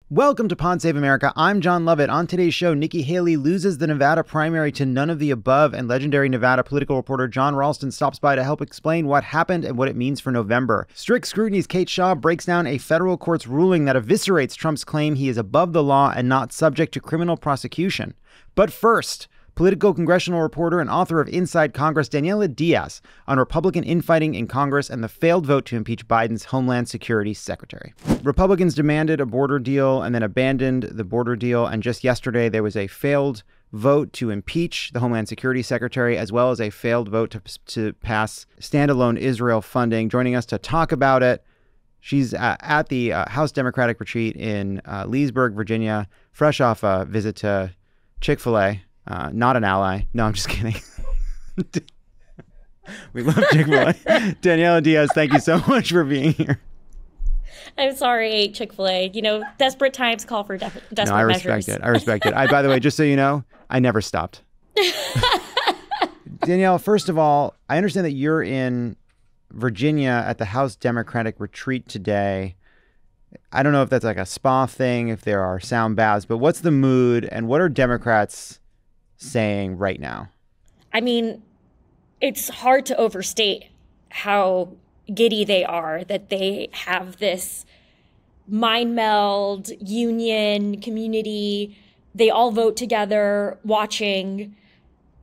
Welcome to Pod Save America. I'm Jon Lovett. On today's show, Nikki Haley loses the Nevada primary to none of the above, and legendary Nevada political reporter Jon Ralston stops by to help explain what happened and what it means for November. Strict Scrutiny's Kate Shaw breaks down a federal court's ruling that eviscerates Trump's claim he is above the law and not subject to criminal prosecution. But first, Politico congressional reporter and author of Inside Congress, Daniella Diaz, on Republican infighting in Congress and the failed vote to impeach Biden's Homeland Security Secretary. Republicans demanded a border deal and then abandoned the border deal. And just yesterday, there was a failed vote to impeach the Homeland Security Secretary, as well as a failed vote to pass standalone Israel funding. Joining us to talk about it, she's at the House Democratic Retreat in Leesburg, Virginia, fresh off a visit to Chick-fil-A. Not an ally. No, I'm just kidding. We love Chick-fil-A. Daniella Diaz, thank you so much for being here. I'm sorry, I ate Chick-fil-A. You know, desperate times call for desperate measures. I respect it. I respect it. By the way, just so you know, I never stopped. Danielle, first of all, I understand that you're in Virginia at the House Democratic Retreat today. I don't know if that's like a spa thing, if there are sound baths, but what's the mood and what are Democrats saying right now? I mean, it's hard to overstate how giddy they are that they have this mind meld, union, community. They all vote together, watching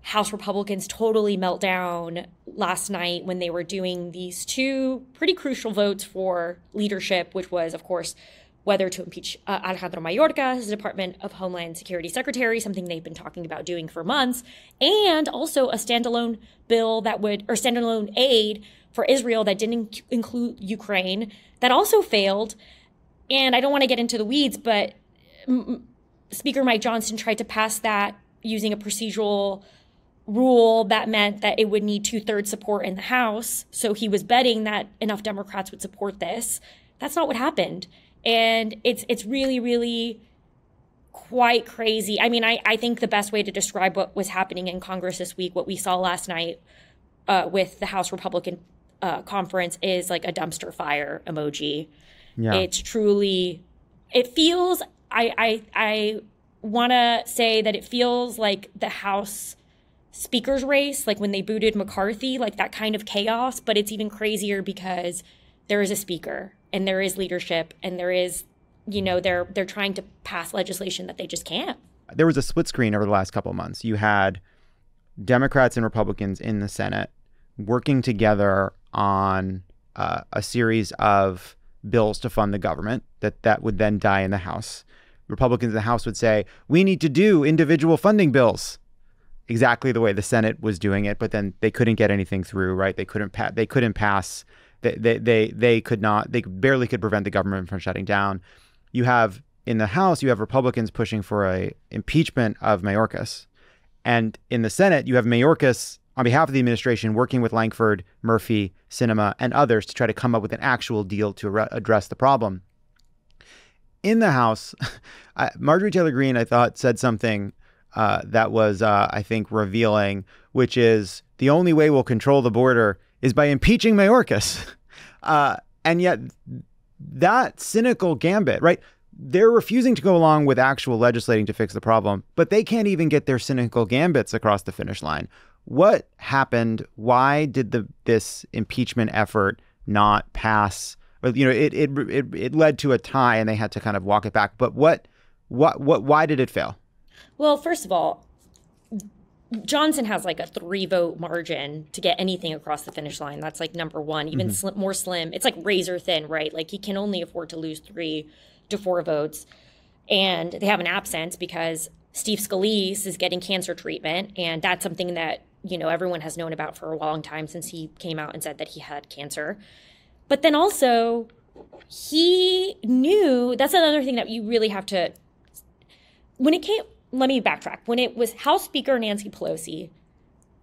House Republicans totally melt down last night when they were doing these two pretty crucial votes for leadership, which was, of course, whether to impeach Alejandro Mayorkas as Department of Homeland Security Secretary, something they've been talking about doing for months, and also a standalone bill that would, or standalone aid for Israel that didn't include Ukraine, that also failed. And I don't want to get into the weeds, but Speaker Mike Johnson tried to pass that using a procedural rule that meant that it would need 2/3 support in the House. So he was betting that enough Democrats would support this. That's not what happened. And it's really, really quite crazy. I mean, I think the best way to describe what was happening in Congress this week, what we saw last night with the House Republican conference, is like a dumpster fire emoji. Yeah. It's truly, it feels, I want to say that it feels like the House speaker's race, like when they booted McCarthy, like that kind of chaos. But it's even crazier because there is a speaker and there is leadership and there is, you know, they're trying to pass legislation that they just can't. There was a split screen over the last couple of months. You had Democrats and Republicans in the Senate working together on a series of bills to fund the government that would then die in the House. Republicans in the House would say, we need to do individual funding bills, exactly the way the Senate was doing it, but then they couldn't get anything through, right? They couldn't pass. They barely could prevent the government from shutting down. You have in the House, you have Republicans pushing for a impeachment of Mayorkas. And in the Senate, you have Mayorkas on behalf of the administration working with Lankford, Murphy, Sinema, and others to try to come up with an actual deal to address the problem. In the House, Marjorie Taylor Greene, I thought, said something that was, I think, revealing, which is the only way we'll control the border is by impeaching Mayorkas. And yet that cynical gambit, right? They're refusing to go along with actual legislating to fix the problem, but they can't even get their cynical gambits across the finish line. What happened? Why did this impeachment effort not pass? You know, it led to a tie and they had to kind of walk it back. But why did it fail? Well, first of all, Johnson has like a 3-vote margin to get anything across the finish line. That's like number one, even more slim. It's like razor thin, right? Like he can only afford to lose 3 to 4 votes. And they have an absence because Steve Scalise is getting cancer treatment. And that's something that, you know, everyone has known about for a long time since he came out and said that he had cancer. But then also he knew, that's another thing that you really have to, let me backtrack. When it was House Speaker Nancy Pelosi,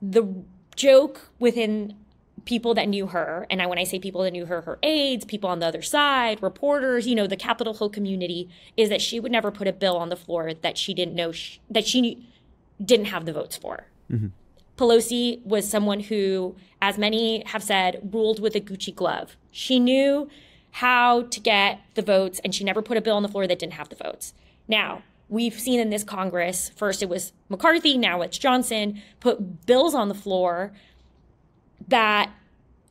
the joke within people that knew her, and when I say people that knew her, her aides, people on the other side, reporters, you know, the Capitol Hill community, is that she would never put a bill on the floor that she didn't know that she didn't have the votes for. Mm-hmm. Pelosi was someone who, as many have said, ruled with a Gucci glove. She knew how to get the votes, and she never put a bill on the floor that didn't have the votes. Now, we've seen in this Congress, first it was McCarthy, now it's Johnson, put bills on the floor that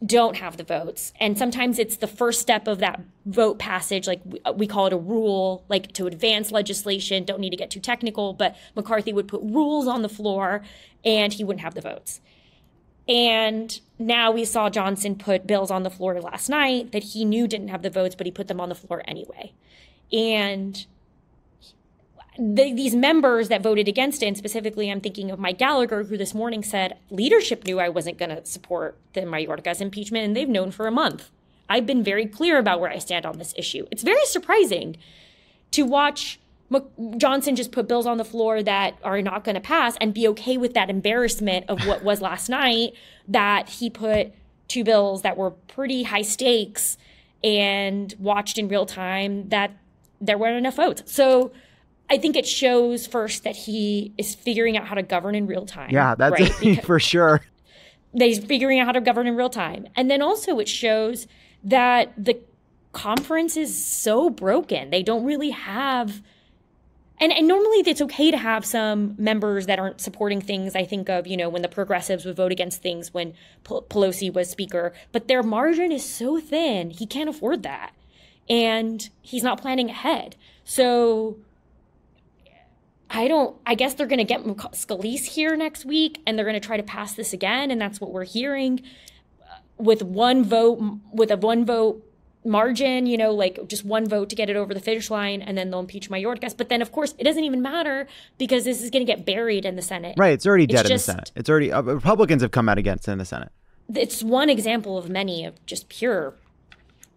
don't have the votes. And sometimes it's the first step of that vote passage, like we call it a rule, like to advance legislation, don't need to get too technical, but McCarthy would put rules on the floor and he wouldn't have the votes. And now we saw Johnson put bills on the floor last night that he knew didn't have the votes, but he put them on the floor anyway. And these members that voted against it, and specifically I'm thinking of Mike Gallagher, who this morning said leadership knew I wasn't going to support the Mayorkas impeachment, and they've known for a month. I've been very clear about where I stand on this issue. It's very surprising to watch Johnson just put bills on the floor that are not going to pass and be okay with that embarrassment of what was last night, that he put two bills that were pretty high stakes and watched in real time that there weren't enough votes. So I think it shows first that he is figuring out how to govern in real time. Yeah, that's right? For sure. That he's figuring out how to govern in real time. And then also it shows that the conference is so broken. They don't really have... And normally it's okay to have some members that aren't supporting things. I think of, when the progressives would vote against things when Pelosi was speaker. But their margin is so thin, he can't afford that. And he's not planning ahead. So... I guess they're going to get Scalise here next week and they're going to try to pass this again. And that's what we're hearing with a one vote margin, just one vote to get it over the finish line. And then they'll impeach Mayorkas. But then, of course, it doesn't even matter because this is going to get buried in the Senate. Right. It's already dead in the Senate. It's already Republicans have come out against it in the Senate. It's one example of many of just pure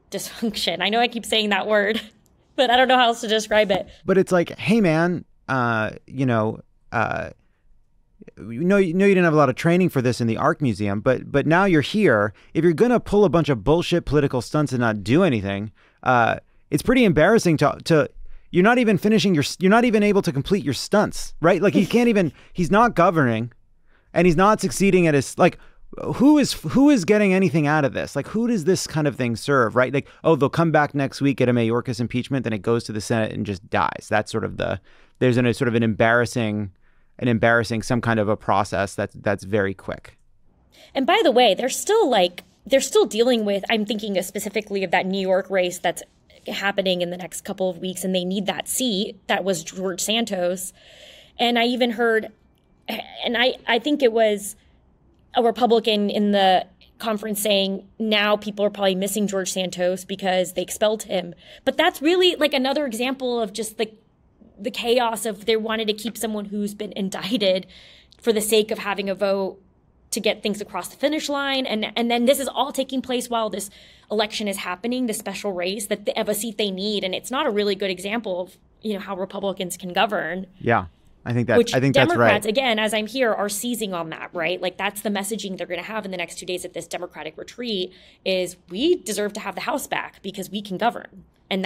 dysfunction. I know I keep saying that word, but I don't know how else to describe it. But it's like, hey, man. You didn't have a lot of training for this in the Ark Museum, but now you're here. If you're gonna pull a bunch of bullshit political stunts and not do anything, it's pretty embarrassing to you're not even you're not even able to complete your stunts, right? Like he's not governing, and he's not succeeding at his who is getting anything out of this? Like, who does this kind of thing serve, right? Like, oh, they'll come back next week at a Mayorkas impeachment, then it goes to the Senate and just dies. That's sort of there's an embarrassing some kind of a process that's very quick. And by the way, they're still dealing with, I'm thinking specifically of that New York race that's happening in the next couple of weeks, and they need that seat. That was George Santos. And I even heard, and I think it was a Republican in the conference saying now people are probably missing George Santos because they expelled him. But that's really like another example of just the chaos of they wanted to keep someone who's been indicted for the sake of having a vote to get things across the finish line. And then this is all taking place while this election is happening, the special race of a seat they need. And it's not a really good example of, how Republicans can govern. Yeah. I think that's Democrats, right. Again, as I'm here, are seizing on that, right? Like that's the messaging they're going to have in the next 2 days at this Democratic retreat is we deserve to have the House back because we can govern. And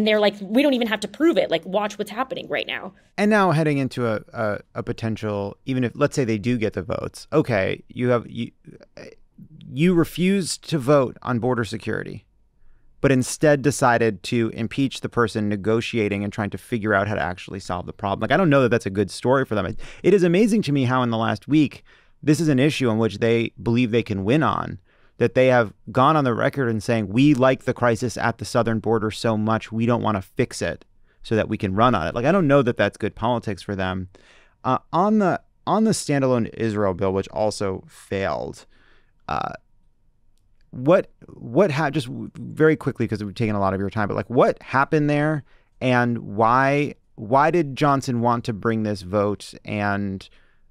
they're like, we don't even have to prove it. Like, watch what's happening right now. And now heading into a potential, even if, let's say they do get the votes. Okay, you refused to vote on border security, but instead decided to impeach the person negotiating and trying to figure out how to actually solve the problem. Like, I don't know that that's a good story for them. It is amazing to me how in the last week, this is an issue on which they believe they can win on, that they have gone on the record and saying, we like the crisis at the southern border so much, we don't want to fix it so that we can run on it. Like, I don't know that that's good politics for them. On the standalone Israel bill, which also failed, just very quickly, because we've taken a lot of your time, but like what happened there and why did Johnson want to bring this vote and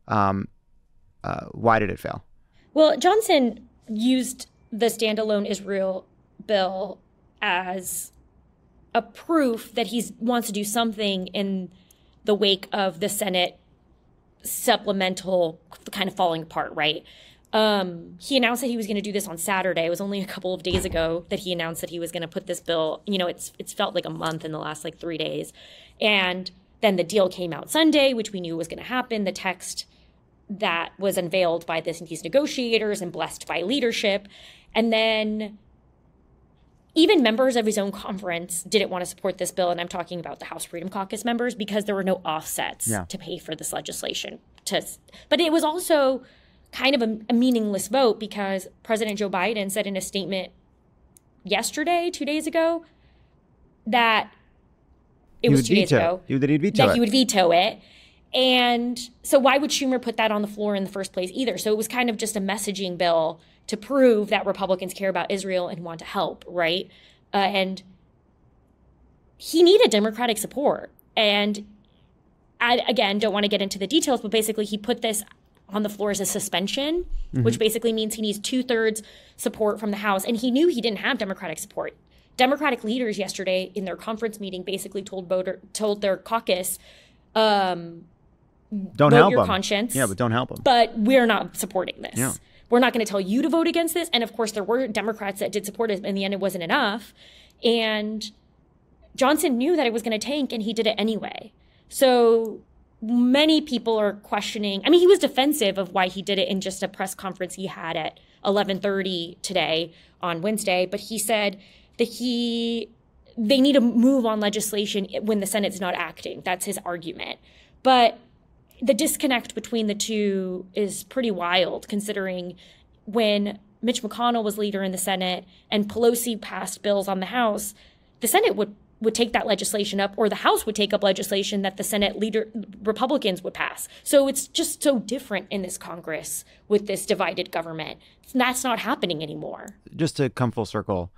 why did it fail? Well, Johnson used the standalone Israel bill as a proof that he wants to do something in the wake of the Senate supplemental kind of falling apart, right? He announced that he was going to do this on Saturday. It was only a couple of days ago that he announced that he was going to put this bill. It's felt like a month in the last 3 days. And then the deal came out Sunday, which we knew was going to happen. The text that was unveiled by these negotiators and blessed by leadership. And then even members of his own conference didn't want to support this bill. And I'm talking about the House Freedom Caucus members, because there were no offsets to pay for this legislation. But it was also kind of a meaningless vote, because President Joe Biden said in a statement yesterday, 2 days ago, that it was 2 days ago that he'd veto he would veto it. And so why would Schumer put that on the floor in the first place either? So it was kind of just a messaging bill to prove that Republicans care about Israel and want to help, right? And he needed Democratic support. And I, again, don't want to get into the details, but basically he put this on the floor as a suspension, which basically means he needs 2/3 support from the House. And he knew he didn't have Democratic support. Democratic leaders yesterday in their conference meeting basically told their caucus, don't vote help your them. conscience. Yeah, but don't help them. But we're not supporting this. Yeah. We're not going to tell you to vote against this. And of course, there were Democrats that did support it. In the end, it wasn't enough. And Johnson knew that it was going to tank, and he did it anyway. So many people are questioning. I mean, he was defensive of why he did it in just a press conference he had at 11:30 today on Wednesday. But he said that they need to move on legislation when the Senate's not acting. That's his argument. But the disconnect between the two is pretty wild, considering when Mitch McConnell was leader in the Senate and Pelosi passed bills on the House, the Senate would take that legislation up, or the House would take up legislation that the Senate Republicans would pass. So it's just so different in this Congress with this divided government. That's not happening anymore. Just to come full circle,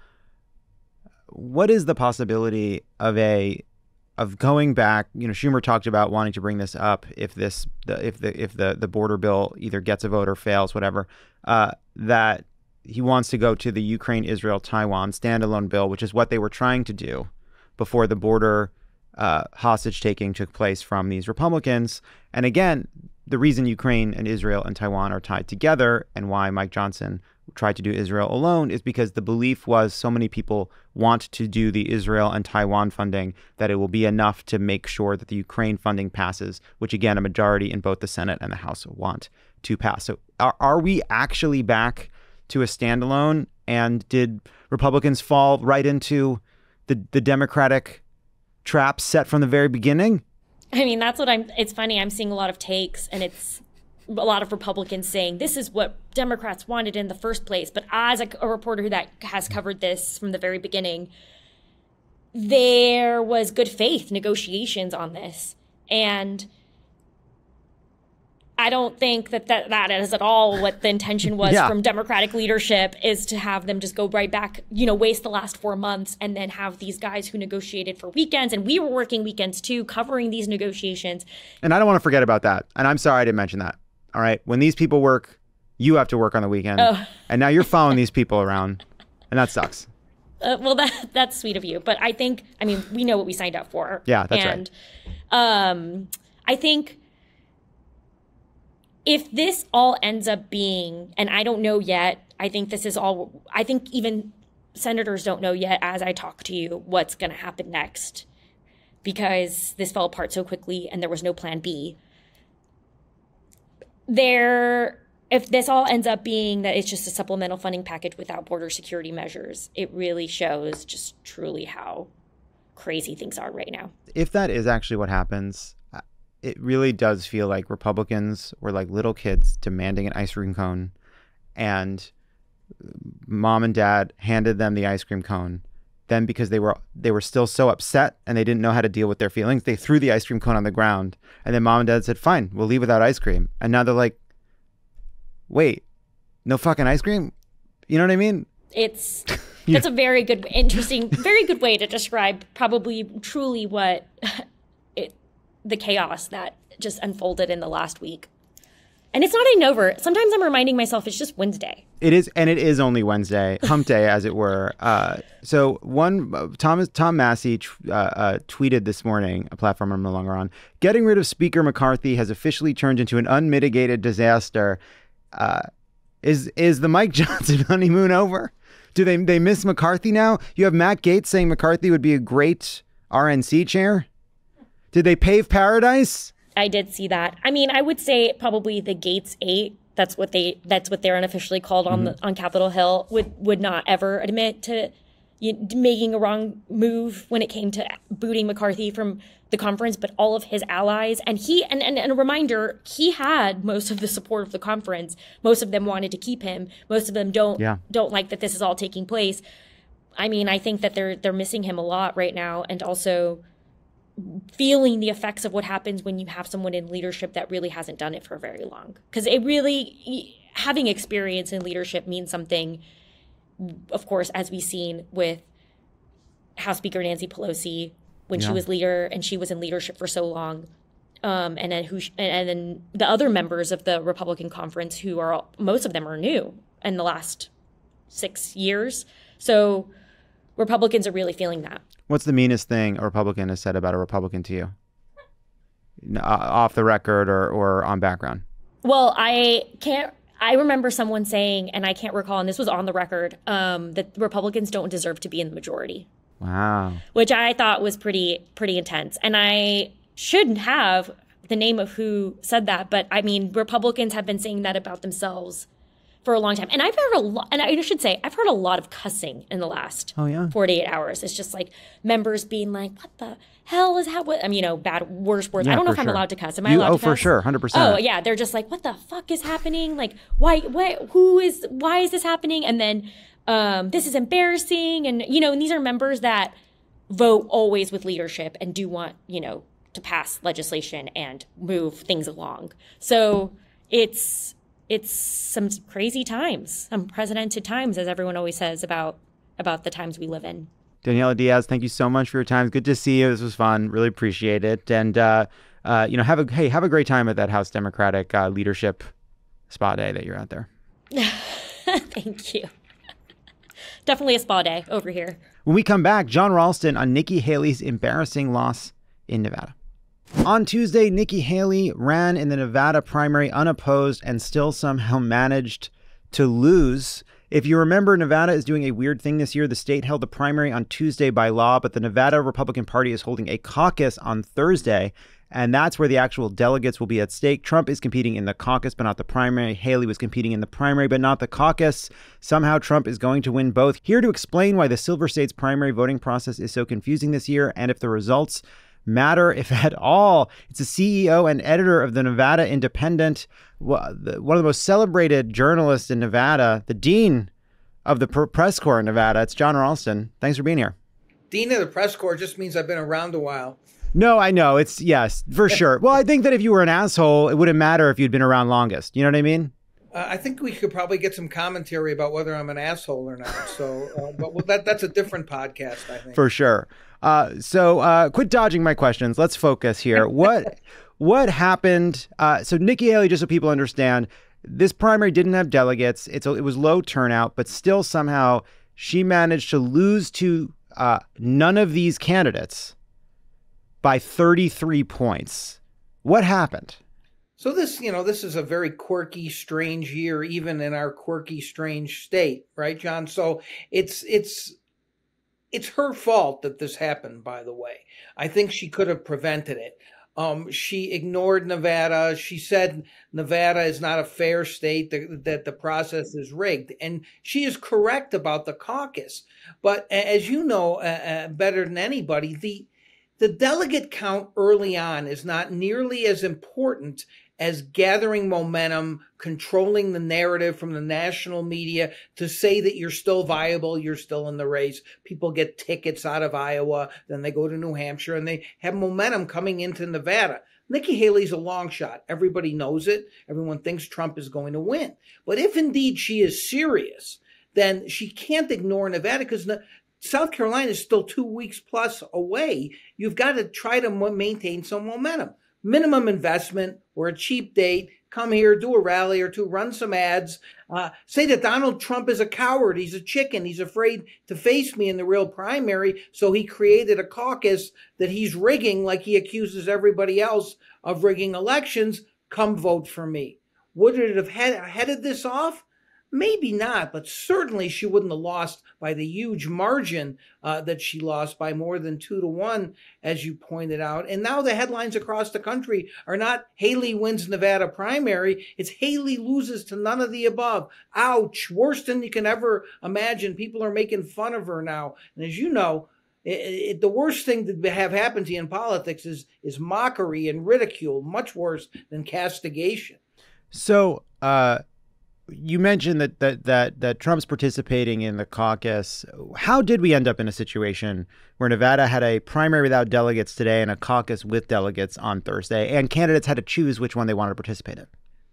what is the possibility of going back? You know, Schumer talked about wanting to bring this up if the border bill either gets a vote or fails, whatever, that he wants to go to the Ukraine, Israel, Taiwan standalone bill, which is what they were trying to do before the border hostage taking took place from these Republicans. And again, the reason Ukraine and Israel and Taiwan are tied together, and why Mike Johnson tried to do Israel alone, is because the belief was so many people want to do the Israel and Taiwan funding that it will be enough to make sure that the Ukraine funding passes, which again, a majority in both the Senate and the House want to pass. So are we actually back to a standalone? And did Republicans fall right into the Democratic trap set from the very beginning? I mean, it's funny. I'm seeing a lot of takes, and it's a lot of Republicans saying this is what Democrats wanted in the first place. But as a reporter that has covered this from the very beginning, there was good faith negotiations on this. And I don't think that is at all what the intention was from Democratic leadership, is to have them just go right back, waste the last 4 months and then have these guys who negotiated for weekends. And we were working weekends too, covering these negotiations. And I don't want to forget about that. And I'm sorry I didn't mention that. All right. When these people work, you have to work on the weekend. Oh. And now you're following these people around, and that sucks. Well, that's sweet of you. But we know what we signed up for. Yeah, that's right. And I think if this all ends up being, and I don't know yet, I think even senators don't know yet as I talk to you what's going to happen next, because this fell apart so quickly and there was no plan B. If this all ends up being that it's just a supplemental funding package without border security measures, it really shows just truly how crazy things are right now. If that is actually what happens, it really does feel like Republicans were like little kids demanding an ice cream cone, and mom and dad handed them the ice cream cone. Then, because they were still so upset and they didn't know how to deal with their feelings, they threw the ice cream cone on the ground. And then mom and dad said, fine, we'll leave without ice cream. And now they're like, wait, no fucking ice cream? You know what I mean? That's a very good, interesting, very good way to describe probably truly what the chaos that just unfolded in the last week. And it's not even over. Sometimes I'm reminding myself it's just Wednesday. It is, and it is only Wednesday, hump day, as it were. So Tom Massey tweeted this morning, a platform I'm no longer on, getting rid of Speaker McCarthy has officially turned into an unmitigated disaster. Is the Mike Johnson honeymoon over? Do they miss McCarthy now? You have Matt Gaetz saying McCarthy would be a great RNC chair. Did they pave paradise? I did see that. I mean, I would say probably the Gaetz 8. That's what they're unofficially called on Capitol Hill. Would not ever admit to making a wrong move when it came to booting McCarthy from the conference, but all of his allies. And and a reminder, he had most of the support of the conference. Most of them wanted to keep him. Most of them don't like that this is all taking place. I mean, I think that they're missing him a lot right now, and also feeling the effects of what happens when you have someone in leadership that really hasn't done it for very long. Because having experience in leadership means something, of course, as we've seen with House Speaker Nancy Pelosi when she was leader and she was in leadership for so long. And then the other members of the Republican conference most of them are new in the last 6 years. So Republicans are really feeling that. What's the meanest thing a Republican has said about a Republican to you? Off the record or on background? Well, I remember someone saying, and I can't recall, and this was on the record, that Republicans don't deserve to be in the majority. Wow. Which I thought was pretty intense. And I shouldn't have the name of who said that, but I mean, Republicans have been saying that about themselves for a long time. And I've heard a lot, and I should say, I've heard a lot of cussing in the last 48 hours. It's just like members being like, what the hell is happening? I mean, bad, worse words. I don't know if I'm allowed to cuss. Am I allowed to cuss? Oh, for sure. 100%. Oh, yeah. They're just like, what the fuck is happening? Like, why is this happening? And then this is embarrassing. And, and these are members that vote always with leadership and do want, to pass legislation and move things along. So it's some crazy times, unprecedented times, as everyone always says about the times we live in. Daniella Diaz, thank you so much for your time. Good to see you. This was fun. Really appreciate it. And have a great time at that House Democratic leadership spa day that you're out there. Thank you. Definitely a spa day over here. When we come back, Jon Ralston on Nikki Haley's embarrassing loss in Nevada. On Tuesday, Nikki Haley ran in the Nevada primary unopposed and still somehow managed to lose. If you remember, Nevada is doing a weird thing this year. The state held the primary on Tuesday by law, but the Nevada Republican Party is holding a caucus on Thursday, and that's where the actual delegates will be at stake. Trump is competing in the caucus, but not the primary. Haley was competing in the primary, but not the caucus. Somehow Trump is going to win both. Here to explain why the Silver State's primary voting process is so confusing this year, and if the results matter, if at all. It's the CEO and editor of the Nevada Independent, one of the most celebrated journalists in Nevada, the dean of the press corps in Nevada. It's Jon Ralston. Thanks for being here. Dean of the press corps just means I've been around a while. No, I know. It's yes, for sure. Well, I think that if you were an asshole, it wouldn't matter if you'd been around longest. You know what I mean? I think we could probably get some commentary about whether I'm an asshole or not. So, but that's a different podcast, I think. For sure. So quit dodging my questions. Let's focus here. What happened? So Nikki Haley, just so people understand, this primary didn't have delegates. It was low turnout, but still somehow she managed to lose to none of these candidates by 33 points. What happened? So this is a very quirky, strange year, even in our quirky, strange state, right, John? So it's her fault that this happened, by the way. I think she could have prevented it. She ignored Nevada. She said Nevada is not a fair state, that the process is rigged. And she is correct about the caucus. But as you know better than anybody, the delegate count early on is not nearly as important as gathering momentum, controlling the narrative from the national media to say that you're still viable, you're still in the race. People get tickets out of Iowa, then they go to New Hampshire, and they have momentum coming into Nevada. Nikki Haley's a long shot. Everybody knows it. Everyone thinks Trump is going to win. But if indeed she is serious, then she can't ignore Nevada, because South Carolina is still 2 weeks plus away. You've got to try to maintain some momentum. Minimum investment or a cheap date. Come here, do a rally or two, run some ads. Say that Donald Trump is a coward. He's a chicken. He's afraid to face me in the real primary. So he created a caucus that he's rigging, like he accuses everybody else of rigging elections. Come vote for me. Would it have headed this off? Maybe not, but certainly she wouldn't have lost by the huge margin that she lost by more than 2-1, as you pointed out. And now the headlines across the country are not Haley wins Nevada primary. It's Haley loses to none of the above. Ouch. Worse than you can ever imagine. People are making fun of her now. And as you know, the worst thing to have happen to you in politics is mockery and ridicule, much worse than castigation. So, you mentioned that Trump's participating in the caucus. How did we end up in a situation where Nevada had a primary without delegates today and a caucus with delegates on Thursday, and candidates had to choose which one they wanted to participate in?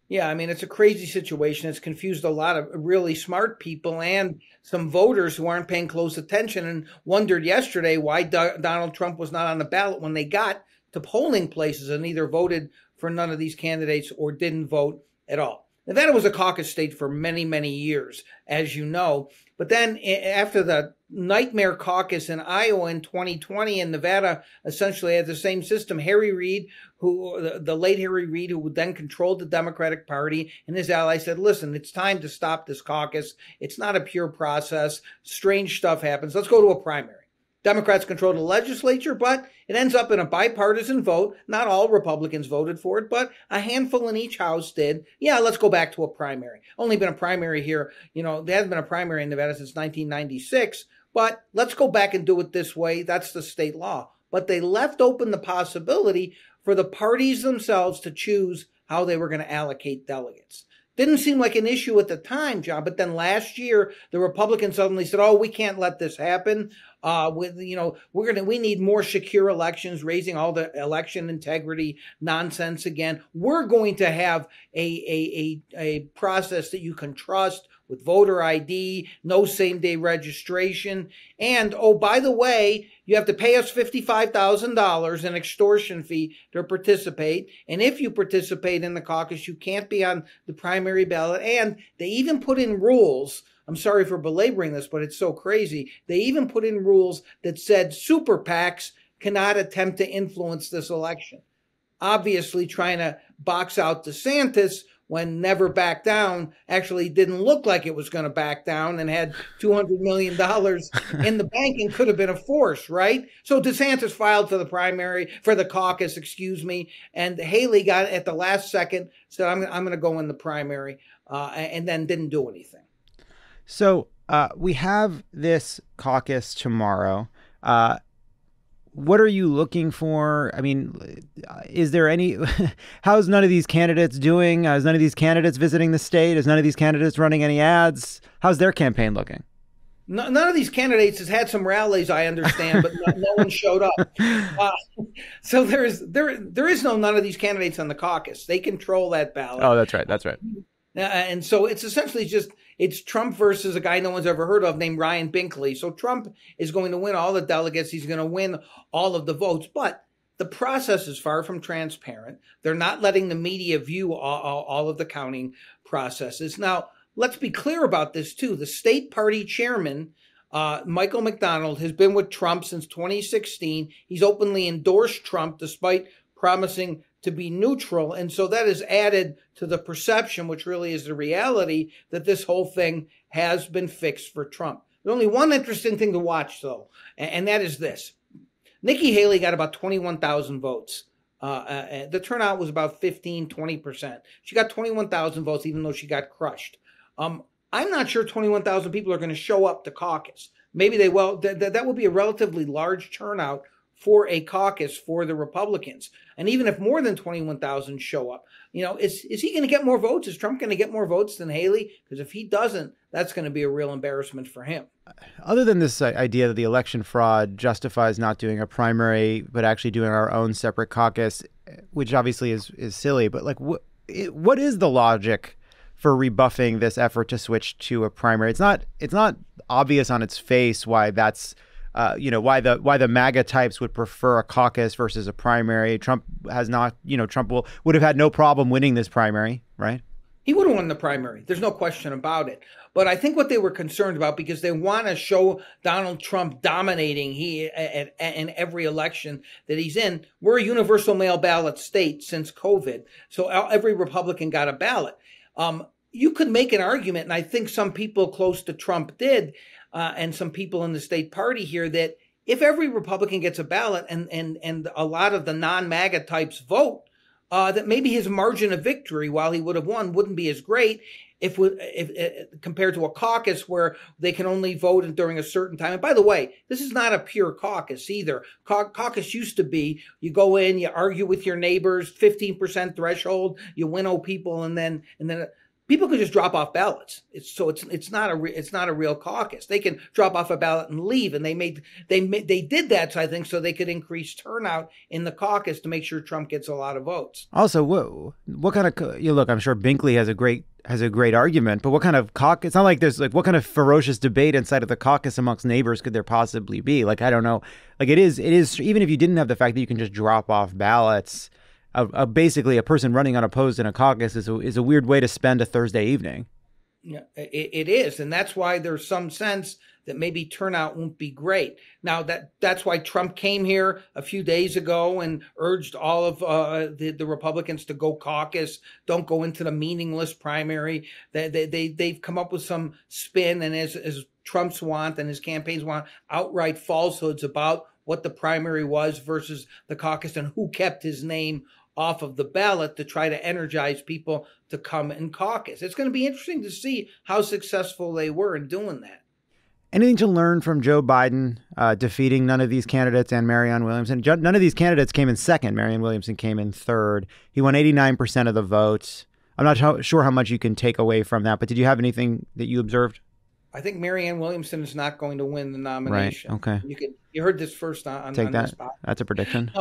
Yeah, I mean, it's a crazy situation. It's confused a lot of really smart people and some voters who aren't paying close attention and wondered yesterday why Donald Trump was not on the ballot when they got to polling places and either voted for none of these candidates or didn't vote at all. Nevada was a caucus state for many, many years, as you know. But then after the nightmare caucus in Iowa in 2020, and Nevada essentially had the same system, Harry Reid, the late Harry Reid, who then controlled the Democratic Party, and his allies said, listen, it's time to stop this caucus. It's not a pure process. Strange stuff happens. Let's go to a primary. Democrats control the legislature, but it ends up in a bipartisan vote. Not all Republicans voted for it, but a handful in each house did. Yeah, let's go back to a primary. Only been a primary here. There hasn't been a primary in Nevada since 1996, but let's go back and do it this way. That's the state law. But they left open the possibility for the parties themselves to choose how they were going to allocate delegates. Didn't seem like an issue at the time, John, but then last year, the Republicans suddenly said, oh, we can't let this happen. We need more secure elections, raising all the election integrity nonsense again. We're going to have a process that you can trust with voter ID, no same-day registration. And, oh, by the way, you have to pay us $55,000 in extortion fee to participate. And if you participate in the caucus, you can't be on the primary ballot. And they even put in rules. I'm sorry for belaboring this, but it's so crazy. They even put in rules that said super PACs cannot attempt to influence this election. Obviously, trying to box out DeSantis when Never Back Down actually didn't look like it was going to back down and had $200 million in the bank and could have been a force, right? So DeSantis filed for the caucus, and Haley got at the last second, said, I'm going to go in the primary, and then didn't do anything. So we have this caucus tomorrow. What are you looking for? I mean, is there any, how's none of these candidates doing? Is none of these candidates visiting the state? Is none of these candidates running any ads? How's their campaign looking? None of these candidates has had some rallies, I understand, but no one showed up. So there is none of these candidates on the caucus. They control that ballot. Oh, that's right. That's right. And so it's essentially it's Trump versus a guy no one's ever heard of named Ryan Binkley. So Trump is going to win all the delegates. He's going to win all of the votes. But the process is far from transparent. They're not letting the media view all of the counting processes. Now, let's be clear about this, too. The state party chairman, Michael McDonald, has been with Trump since 2016. He's openly endorsed Trump despite promising to be neutral. And so that is added to the perception, which really is the reality, that this whole thing has been fixed for Trump. There's only one interesting thing to watch, though, and that is this. Nikki Haley got about 21,000 votes. The turnout was about 20%. She got 21,000 votes, even though she got crushed. I'm not sure 21,000 people are going to show up to caucus. Maybe they will. That would be a relatively large turnout for a caucus for the Republicans. And even if more than 21,000 show up, is he going to get more votes? Is Trump going to get more votes than Haley? Because if he doesn't, that's going to be a real embarrassment for him. Other than this idea that the election fraud justifies not doing a primary, but actually doing our own separate caucus, which obviously is silly, but what is the logic for rebuffing this effort to switch to a primary? It's not obvious on its face why that's why the MAGA types would prefer a caucus versus a primary. Trump has not, Trump would have had no problem winning this primary, right? He would have won the primary. There's no question about it. But I think what they were concerned about, because they want to show Donald Trump dominating in every election that he's in. We're a universal mail ballot state since COVID. So every Republican got a ballot. you could make an argument, and I think some people close to Trump did, and some people in the state party here, that if every Republican gets a ballot and a lot of the non-MAGA types vote, that maybe his margin of victory, while he would have won, wouldn't be as great if compared to a caucus where they can only vote during a certain time. And by the way, this is not a pure caucus either. Caucus used to be, you go in, you argue with your neighbors, 15% threshold, you winnow people, and then people can just drop off ballots. It's not a real caucus. They can drop off a ballot and leave, and they did that, so I think, so they could increase turnout in the caucus to make sure Trump gets a lot of votes. Also, what kind of look? I'm sure Binkley has a great argument, but what kind of caucus? It's not like there's like, what kind of ferocious debate inside of the caucus amongst neighbors could there possibly be? Like, I don't know. Like, it is even if you didn't have the fact that you can just drop off ballots. Basically, a person running unopposed in a caucus is a weird way to spend a Thursday evening. Yeah, it is. And that's why there's some sense that maybe turnout won't be great. Now, that's why Trump came here a few days ago and urged all of the Republicans to go caucus, don't go into the meaningless primary. They've come up with some spin, and as Trump's want and his campaigns want, outright falsehoods about what the primary was versus the caucus and who kept his name off of the ballot to try to energize people to come and caucus. It's going to be interesting to see how successful they were in doing that. Anything to learn from Joe Biden defeating none of these candidates and Marianne Williamson? None of these candidates came in second. Marianne Williamson came in third. He won 89% of the votes. I'm not sure how much you can take away from that, but did you have anything that you observed? I think Marianne Williamson is not going to win the nomination. Right. Okay. You heard this first on Take that. This podcast. That's a prediction.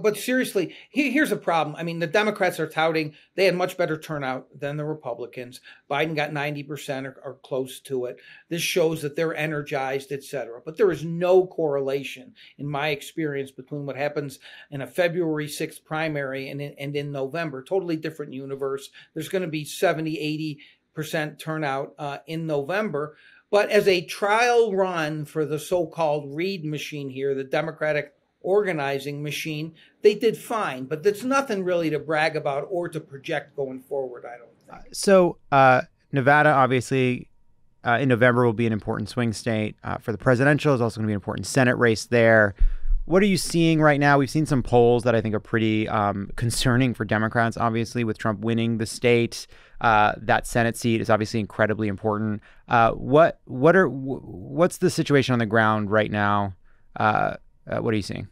But seriously, here's a problem. I mean, the Democrats are touting they had much better turnout than the Republicans. Biden got 90% or close to it. This shows that they're energized, et cetera. But there is no correlation, in my experience, between what happens in a February 6th primary and in November. Totally different universe. There's going to be 70, 80% turnout in November. But as a trial run for the so-called Reid machine here, the Democratic organizing machine, they did fine. But there's nothing really to brag about or to project going forward, I don't think. So Nevada, obviously, in November will be an important swing state for the presidential. It's also going to be an important Senate race there. What are you seeing right now? We've seen some polls that I think are pretty concerning for Democrats, obviously, with Trump winning the state. That Senate seat is obviously incredibly important. What's the situation on the ground right now? What are you seeing?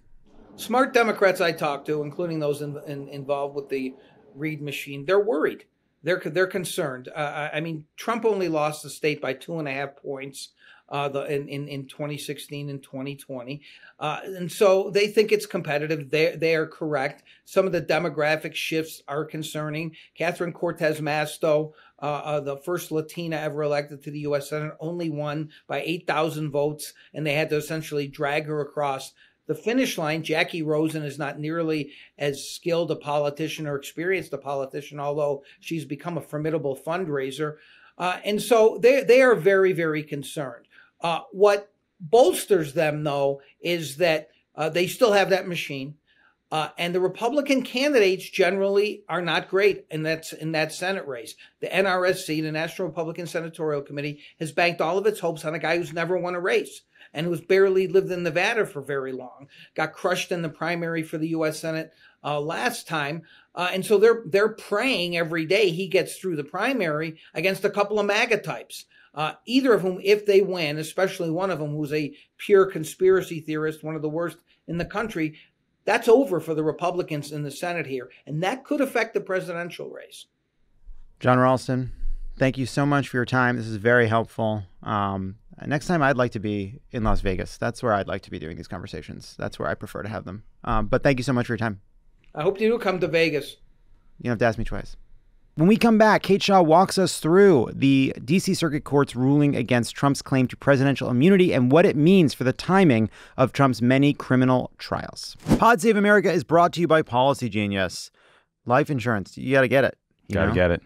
Smart Democrats I talk to, including those involved with the Reid machine, they're worried. They're concerned. I mean, Trump only lost the state by 2.5 points in 2016 and 2020. And so they think it's competitive. They are correct. Some of the demographic shifts are concerning. Catherine Cortez Masto, the first Latina ever elected to the U.S. Senate, only won by 8,000 votes, and they had to essentially drag her across the finish line. Jackie Rosen is not nearly as skilled a politician or experienced a politician, although she's become a formidable fundraiser. And so they are very, very concerned. What bolsters them, though, is that they still have that machine. And the Republican candidates generally are not great in that Senate race. The NRSC, the National Republican Senatorial Committee, has banked all of its hopes on a guy who's never won a race and who's barely lived in Nevada for very long, got crushed in the primary for the U.S. Senate last time. And so they're praying every day he gets through the primary against a couple of MAGA types. Either of whom, if they win, especially one of them who's a pure conspiracy theorist, one of the worst in the country, that's over for the Republicans in the Senate here. And that could affect the presidential race. Jon Ralston, thank you so much for your time. This is very helpful. Next time I'd like to be in Las Vegas. That's where I'd like to be doing these conversations. That's where I prefer to have them. But thank you so much for your time. I hope you do come to Vegas. You don't have to ask me twice. When we come back, Kate Shaw walks us through the D.C. Circuit Court's ruling against Trump's claim to presidential immunity and what it means for the timing of Trump's many criminal trials. Pod Save America is brought to you by Policy Genius. Life insurance. You got to get it. Got to get it.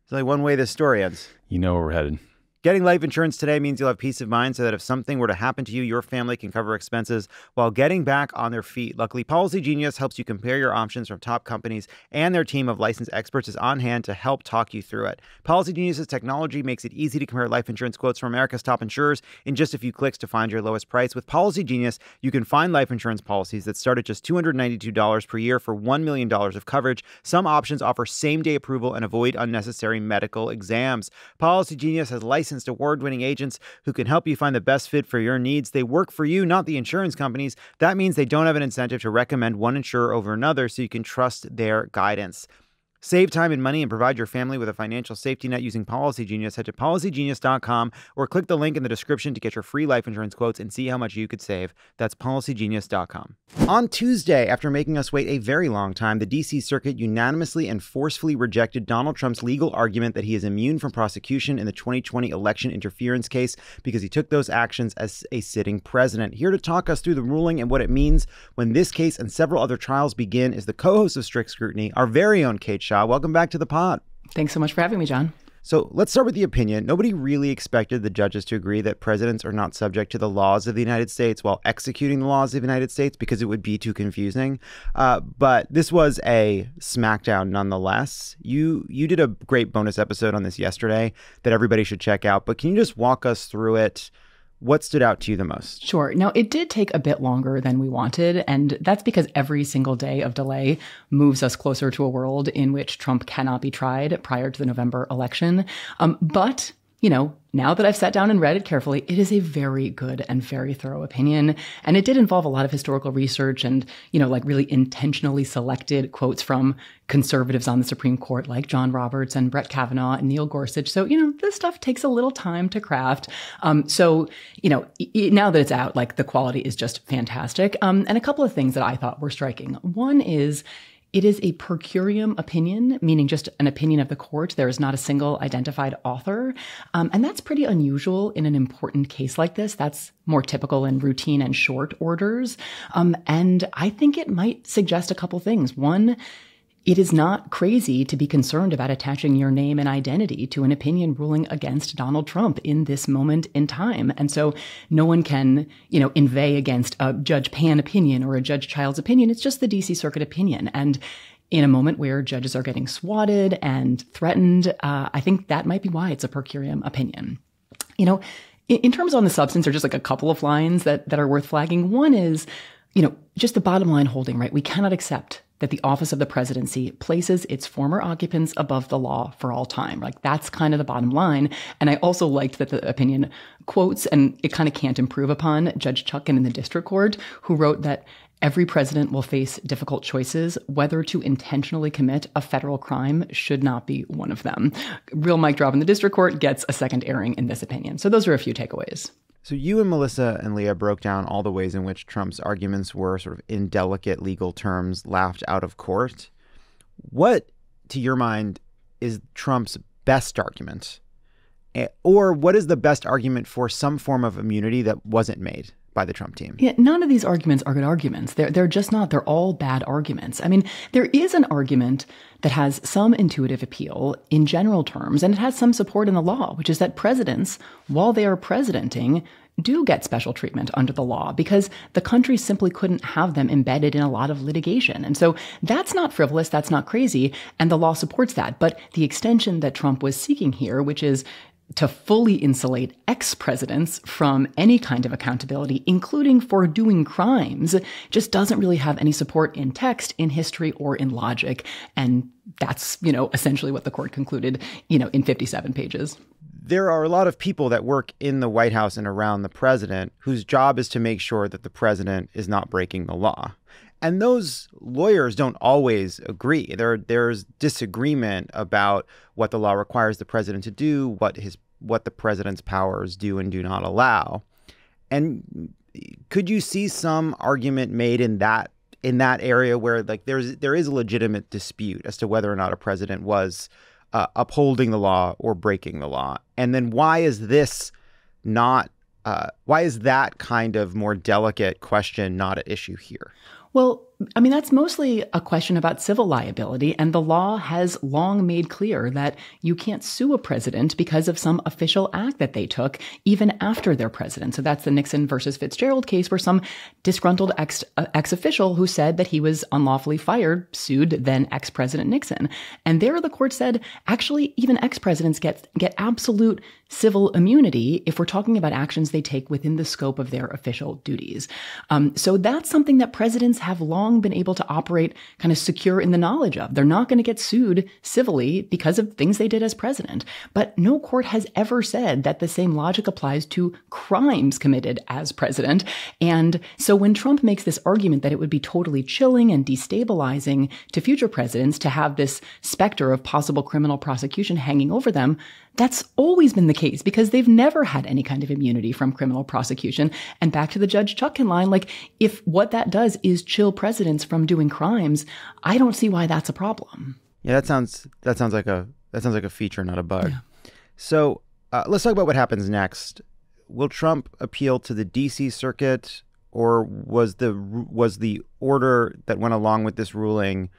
It's only one way this story ends. You know where we're headed. Getting life insurance today means you'll have peace of mind so that if something were to happen to you, your family can cover expenses while getting back on their feet. Luckily, Policy Genius helps you compare your options from top companies, and their team of licensed experts is on hand to help talk you through it. Policy Genius's technology makes it easy to compare life insurance quotes from America's top insurers in just a few clicks to find your lowest price. With Policy Genius, you can find life insurance policies that start at just $292 per year for $1 million of coverage. Some options offer same-day approval and avoid unnecessary medical exams. Policy Genius has licensed award-winning agents who can help you find the best fit for your needs. They work for you, not the insurance companies. That means they don't have an incentive to recommend one insurer over another, so you can trust their guidance. Save time and money and provide your family with a financial safety net using Policy Genius. Head to policygenius.com or click the link in the description to get your free life insurance quotes and see how much you could save. That's policygenius.com. On Tuesday, after making us wait a very long time, the D.C. Circuit unanimously and forcefully rejected Donald Trump's legal argument that he is immune from prosecution in the 2020 election interference case because he took those actions as a sitting president. Here to talk us through the ruling and what it means when this case and several other trials begin is the co-host of Strict Scrutiny, our very own Kate Shaw. Welcome back to the pod. Thanks so much for having me, John. So let's start with the opinion. Nobody really expected the judges to agree that presidents are not subject to the laws of the United States while executing the laws of the United States because it would be too confusing. But this was a smackdown nonetheless. You did a great bonus episode on this yesterday that everybody should check out. But can you just walk us through it? What stood out to you the most? Sure. Now, it did take a bit longer than we wanted, and that's because every single day of delay moves us closer to a world in which Trump cannot be tried prior to the November election. But, you know, now that I've sat down and read it carefully, it is a very good and very thorough opinion. And it did involve a lot of historical research and, you know, like really intentionally selected quotes from conservatives on the Supreme Court like John Roberts and Brett Kavanaugh and Neil Gorsuch. So, you know, this stuff takes a little time to craft. So, you know, now that it's out, like the quality is just fantastic. And a couple of things that I thought were striking. One is, it is a per curiam opinion, meaning just an opinion of the court. There is not a single identified author. And that's pretty unusual in an important case like this. That's more typical in routine and short orders. And I think it might suggest a couple things. One, it is not crazy to be concerned about attaching your name and identity to an opinion ruling against Donald Trump in this moment in time. And so no one can, you know, inveigh against a Judge Pan opinion or a Judge Child's opinion. It's just the D.C. Circuit opinion. And in a moment where judges are getting swatted and threatened, I think that might be why it's a per curiam opinion. You know, in terms on the substance, there are just like a couple of lines that are worth flagging. One is, you know, just the bottom line holding, right? We cannot accept that the office of the presidency places its former occupants above the law for all time. Like, that's kind of the bottom line. And I also liked that the opinion quotes, and it kind of can't improve upon, Judge Chutkan in the district court, who wrote that every president will face difficult choices. Whether to intentionally commit a federal crime should not be one of them. Real mic drop in the district court gets a second airing in this opinion. So those are a few takeaways. So you and Melissa and Leah broke down all the ways in which Trump's arguments were sort of in delicate legal terms laughed out of court. What, to your mind, is Trump's best argument? Or what is the best argument for some form of immunity that wasn't made by the Trump team? Yeah, none of these arguments are good arguments. They're just not. They're all bad arguments. I mean, there is an argument that has some intuitive appeal in general terms, and it has some support in the law, which is that presidents, while they are presidenting, do get special treatment under the law because the country simply couldn't have them embedded in a lot of litigation. And so that's not frivolous, that's not crazy, and the law supports that. But the extension that Trump was seeking here, which is to fully insulate ex-presidents from any kind of accountability, including for doing crimes, just doesn't really have any support in text, in history, or in logic. And that's, you know, essentially what the court concluded, you know, in 57 pages. There are a lot of people that work in the White House and around the president whose job is to make sure that the president is not breaking the law. And those lawyers don't always agree. There's disagreement about what the law requires the president to do, what the president's powers do and do not allow. And could you see some argument made in that area where like there is a legitimate dispute as to whether or not a president was upholding the law or breaking the law? And then why is that kind of more delicate question not at issue here? Well, I mean, that's mostly a question about civil liability, and the law has long made clear that you can't sue a president because of some official act that they took, even after they're president. So that's the Nixon versus Fitzgerald case, where some disgruntled ex-official who said that he was unlawfully fired sued then ex-president Nixon. And there the court said, actually, even ex-presidents get absolute civil immunity if we're talking about actions they take within the scope of their official duties. So that's something that presidents have long been able to operate kind of secure in the knowledge of. They're not going to get sued civilly because of things they did as president. But no court has ever said that the same logic applies to crimes committed as president. And so when Trump makes this argument that it would be totally chilling and destabilizing to future presidents to have this specter of possible criminal prosecution hanging over them, that's always been the case because they've never had any kind of immunity from criminal prosecution. And back to the Judge Chutkan line, like, if what that does is chill presidents from doing crimes, I don't see why that's a problem. Yeah, that sounds like a feature, not a bug. Yeah. So let's talk about what happens next. Will Trump appeal to the D.C. Circuit, or was the order that went along with this ruling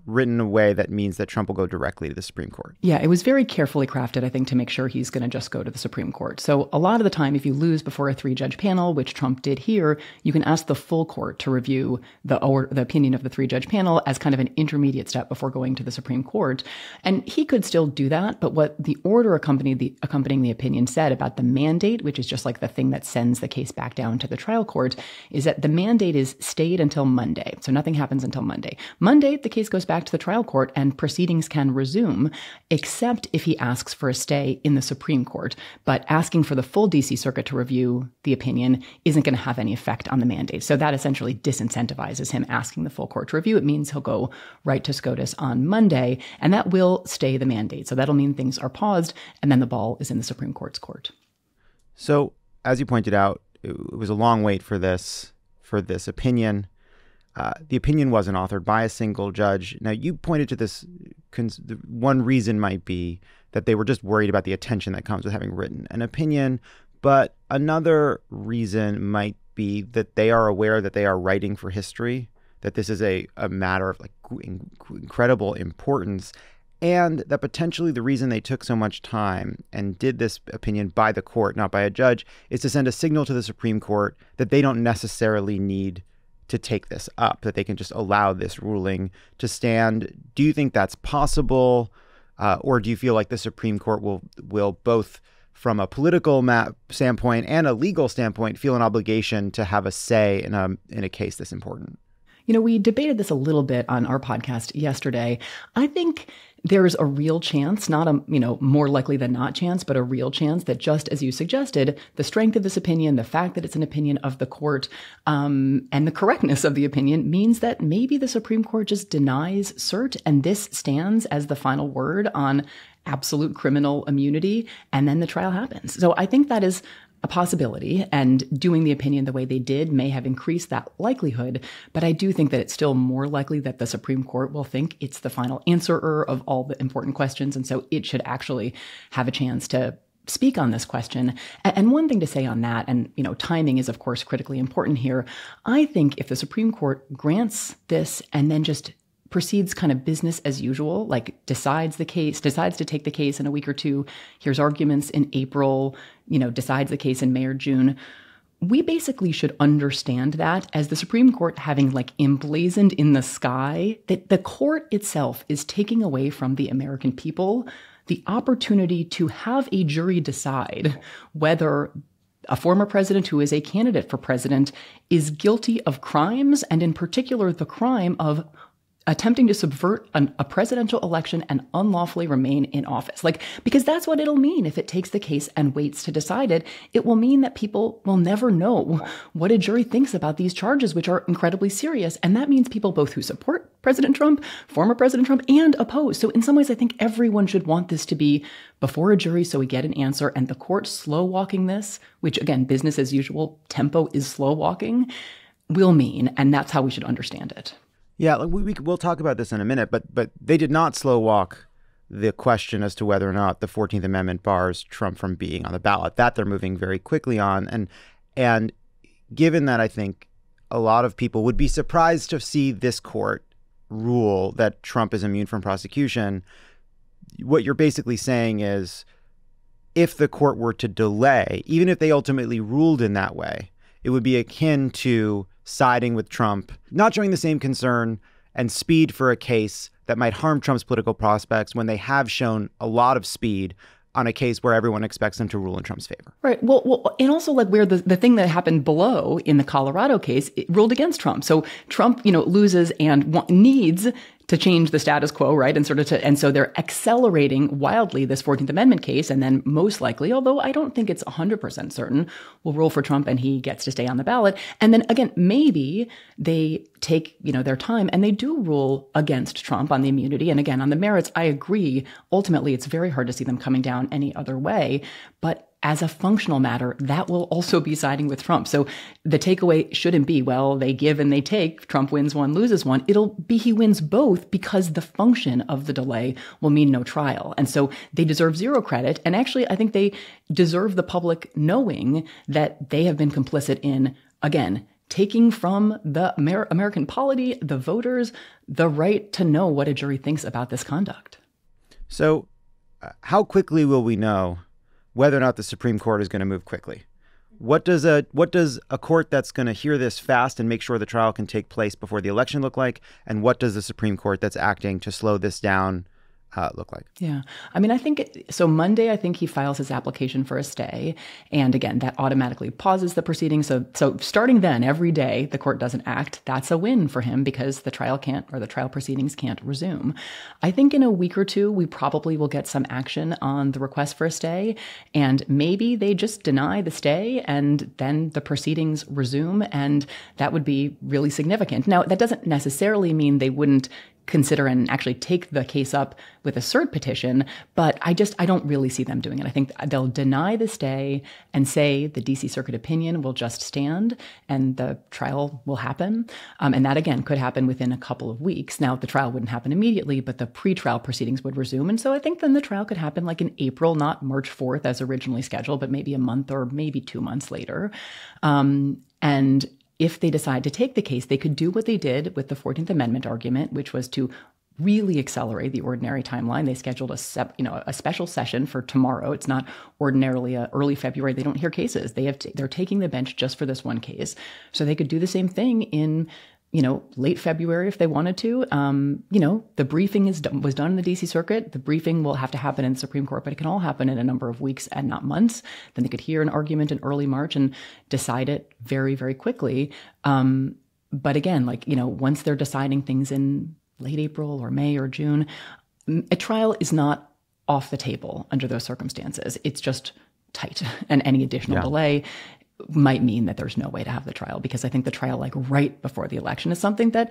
written in a way that means that Trump will go directly to the Supreme Court? Yeah, it was very carefully crafted, I think, to make sure he's going to just go to the Supreme Court. So a lot of the time, if you lose before a 3-judge panel, which Trump did here, you can ask the full court to review the opinion of the 3-judge panel as kind of an intermediate step before going to the Supreme Court. And he could still do that, but what the order accompanying the opinion said about the mandate, which is just like the thing that sends the case back down to the trial court, is that the mandate is stayed until Monday. So nothing happens until Monday. Monday, the case goes back to the trial court and proceedings can resume, except if he asks for a stay in the Supreme Court. But asking for the full D.C. Circuit to review the opinion isn't going to have any effect on the mandate. So that essentially disincentivizes him asking the full court to review. It means he'll go right to SCOTUS on Monday, and that will stay the mandate. So that'll mean things are paused, and then the ball is in the Supreme Court's court. So, as you pointed out, it was a long wait for this opinion. The opinion wasn't authored by a single judge. Now, you pointed to this. One reason might be that they were just worried about the attention that comes with having written an opinion. But another reason might be that they are aware that they are writing for history, that this is a matter of like incredible importance, and that potentially the reason they took so much time and did this opinion by the court, not by a judge, is to send a signal to the Supreme Court that they don't necessarily need to take this up, that they can just allow this ruling to stand. Do you think that's possible? Or do you feel like the Supreme Court will both from a political standpoint and a legal standpoint feel an obligation to have a say in a case this important? You know, we debated this a little bit on our podcast yesterday. I think there's a real chance, not a, more likely than not chance, but a real chance that just as you suggested, the strength of this opinion, the fact that it's an opinion of the court, and the correctness of the opinion means that maybe the Supreme Court just denies cert, and this stands as the final word on absolute criminal immunity, and then the trial happens. So I think that is a possibility, and doing the opinion the way they did may have increased that likelihood. But I do think that it's still more likely that the Supreme Court will think it's the final answerer of all the important questions. And so it should actually have a chance to speak on this question. And one thing to say on that, and timing is of course critically important here. I think if the Supreme Court grants this and then just proceeds kind of business as usual, like decides to take the case in a week or two, hears arguments in April, decides the case in May or June, we basically should understand that as the Supreme Court having like emblazoned in the sky that the court itself is taking away from the American people the opportunity to have a jury decide whether a former president who is a candidate for president is guilty of crimes, and in particular the crime of attempting to subvert a presidential election and unlawfully remain in office. Because that's what it'll mean if it takes the case and waits to decide it. It will mean that people will never know what a jury thinks about these charges, which are incredibly serious. And that means people both who support President Trump, former President Trump, and oppose. So in some ways, I think everyone should want this to be before a jury so we get an answer. And the court slow walking this, which again, business as usual, tempo is slow walking, will mean, and that's how we should understand it. Yeah, we'll talk about this in a minute, but they did not slow walk the question as to whether or not the 14th Amendment bars Trump from being on the ballot. That they're moving very quickly on. And given that I think a lot of people would be surprised to see this court rule that Trump is immune from prosecution. What you're basically saying is if the court were to delay, even if they ultimately ruled in that way, it would be akin to siding with Trump, not showing the same concern and speed for a case that might harm Trump's political prospects when they have shown a lot of speed on a case where everyone expects them to rule in Trump's favor. Right. Well, and also like where the thing that happened below in the Colorado case, it ruled against Trump. So Trump, loses and needs to change the status quo, right? And so they're accelerating wildly this 14th Amendment case. And then most likely, although I don't think it's 100% certain, will rule for Trump and he gets to stay on the ballot. And then again, maybe they take, their time and they do rule against Trump on the immunity. And again, on the merits, I agree. Ultimately, it's very hard to see them coming down any other way. But as a functional matter, that will also be siding with Trump. So the takeaway shouldn't be, well, they give and they take. Trump wins one, loses one. It'll be he wins both because the function of the delay will mean no trial. And so they deserve zero credit. And actually, I think they deserve the public knowing that they have been complicit in, again, taking from the American polity, the voters, the right to know what a jury thinks about this conduct. So how quickly will we know whether or not the Supreme Court is going to move quickly? What does a court that's going to hear this fast and make sure the trial can take place before the election look like? And what does the Supreme Court that's acting to slow this down look like? Yeah. I mean, I think so Monday, I think he files his application for a stay. And again, that automatically pauses the proceedings. So starting then, every day the court doesn't act, that's a win for him because the trial proceedings can't resume. I think in a week or two, we probably will get some action on the request for a stay. And maybe they just deny the stay and then the proceedings resume. And that would be really significant. Now, that doesn't necessarily mean they wouldn't consider and actually take the case up with a cert petition, but I don't really see them doing it. I think they'll deny the stay and say the DC Circuit opinion will just stand and the trial will happen. And that, again, could happen within a couple of weeks. Now, the trial wouldn't happen immediately, but the pretrial proceedings would resume. And so I think then the trial could happen like in April, not March 4th as originally scheduled, but maybe a month or maybe 2 months later. And if they decide to take the case, they could do what they did with the 14th Amendment argument, which was to really accelerate the ordinary timeline. They scheduled a special session for tomorrow. It's not ordinarily early February. They don't hear cases. They're taking the bench just for this one case. So they could do the same thing in late February if they wanted to. The briefing was done in the DC Circuit. The briefing will have to happen in the Supreme Court, but it can all happen in a number of weeks and not months. Then they could hear an argument in early March and decide it very, very quickly. But again, once they're deciding things in late April or May or June, a trial is not off the table under those circumstances. It's just tight, and any additional delay might mean that there's no way to have the trial, because I think the trial right before the election is something that,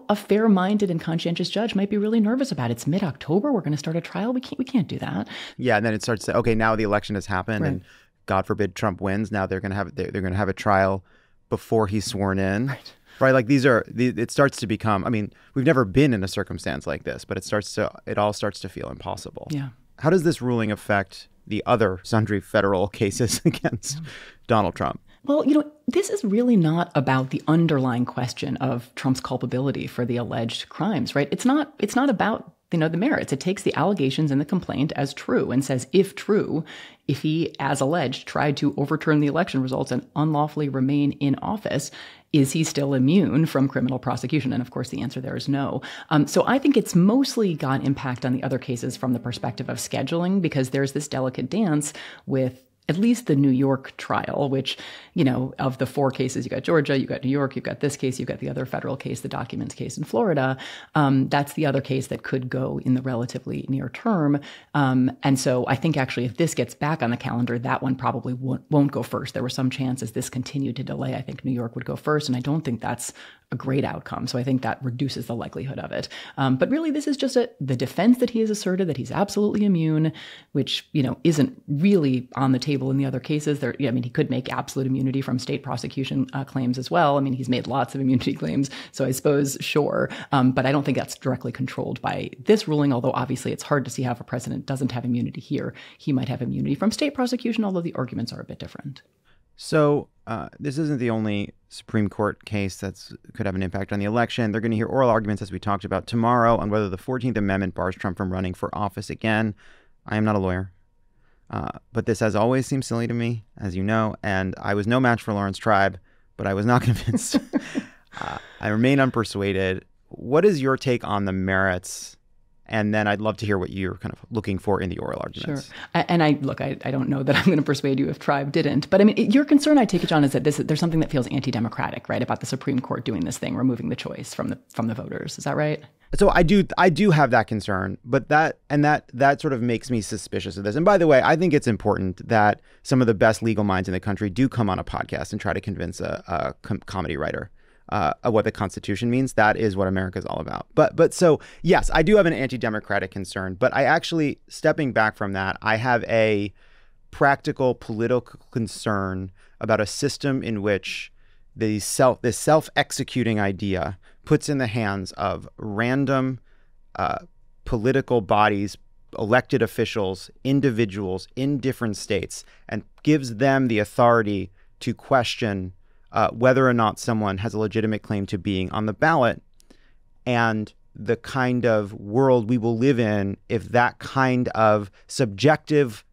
a fair-minded and conscientious judge might be really nervous about. It's mid-October. We're going to start a trial. We can't do that. Yeah. And then it starts to, okay, now the election has happened and God forbid Trump wins. Now they're going to have a trial before he's sworn in. Right. It starts to become, we've never been in a circumstance like this, but it all starts to feel impossible. Yeah. How does this ruling affect the other sundry federal cases against Donald Trump? Well, this is really not about the underlying question of Trump's culpability for the alleged crimes, right? It's not about, the merits. It takes the allegations in the complaint as true and says, if true, if he, as alleged, tried to overturn the election results and unlawfully remain in office, is he still immune from criminal prosecution? And of course, the answer there is no. So I think it's mostly got impact on the other cases from the perspective of scheduling, because there's this delicate dance with at least the New York trial, which, of the 4 cases, you got Georgia, you got New York, you've got this case, you've got the other federal case, the documents case in Florida. That's the other case that could go in the relatively near term. And so I think actually if this gets back on the calendar, that one probably won't go first. There were some chances this continued to delay. I think New York would go first, and I don't think that's a great outcome. So I think that reduces the likelihood of it. But really, this is just the defense that he has asserted that he's absolutely immune, which, isn't really on the table in the other cases. He could make absolute immunity from state prosecution claims as well. He's made lots of immunity claims. So I suppose, sure. But I don't think that's directly controlled by this ruling, although obviously it's hard to see how if a president doesn't have immunity here, he might have immunity from state prosecution, although the arguments are a bit different. So this isn't the only Supreme Court case that could have an impact on the election. They're going to hear oral arguments, as we talked about, tomorrow on whether the 14th Amendment bars Trump from running for office again. I am not a lawyer, but this, as always, seems silly to me, as you know, and I was no match for Lawrence Tribe, but I was not convinced. I remain unpersuaded. What is your take on the merits? And then I'd love to hear what you're kind of looking for in the oral arguments. Sure. And I don't know that I'm going to persuade you if Tribe didn't. But I mean, your concern, I take it, Jon, is that there's something that feels anti-democratic, right, about the Supreme Court doing this thing, removing the choice from the voters. Is that right? So I do have that concern, but that sort of makes me suspicious of this. And by the way, I think it's important that some of the best legal minds in the country do come on a podcast and try to convince a comedy writer of what the Constitution means. That is what America is all about. But so, yes, I do have an anti-democratic concern, but I actually, stepping back from that, I have a practical political concern about a system in which this self-executing idea puts in the hands of random political bodies, elected officials, individuals in different states, and gives them the authority to question whether or not someone has a legitimate claim to being on the ballot, and the kind of world we will live in if that kind of subjective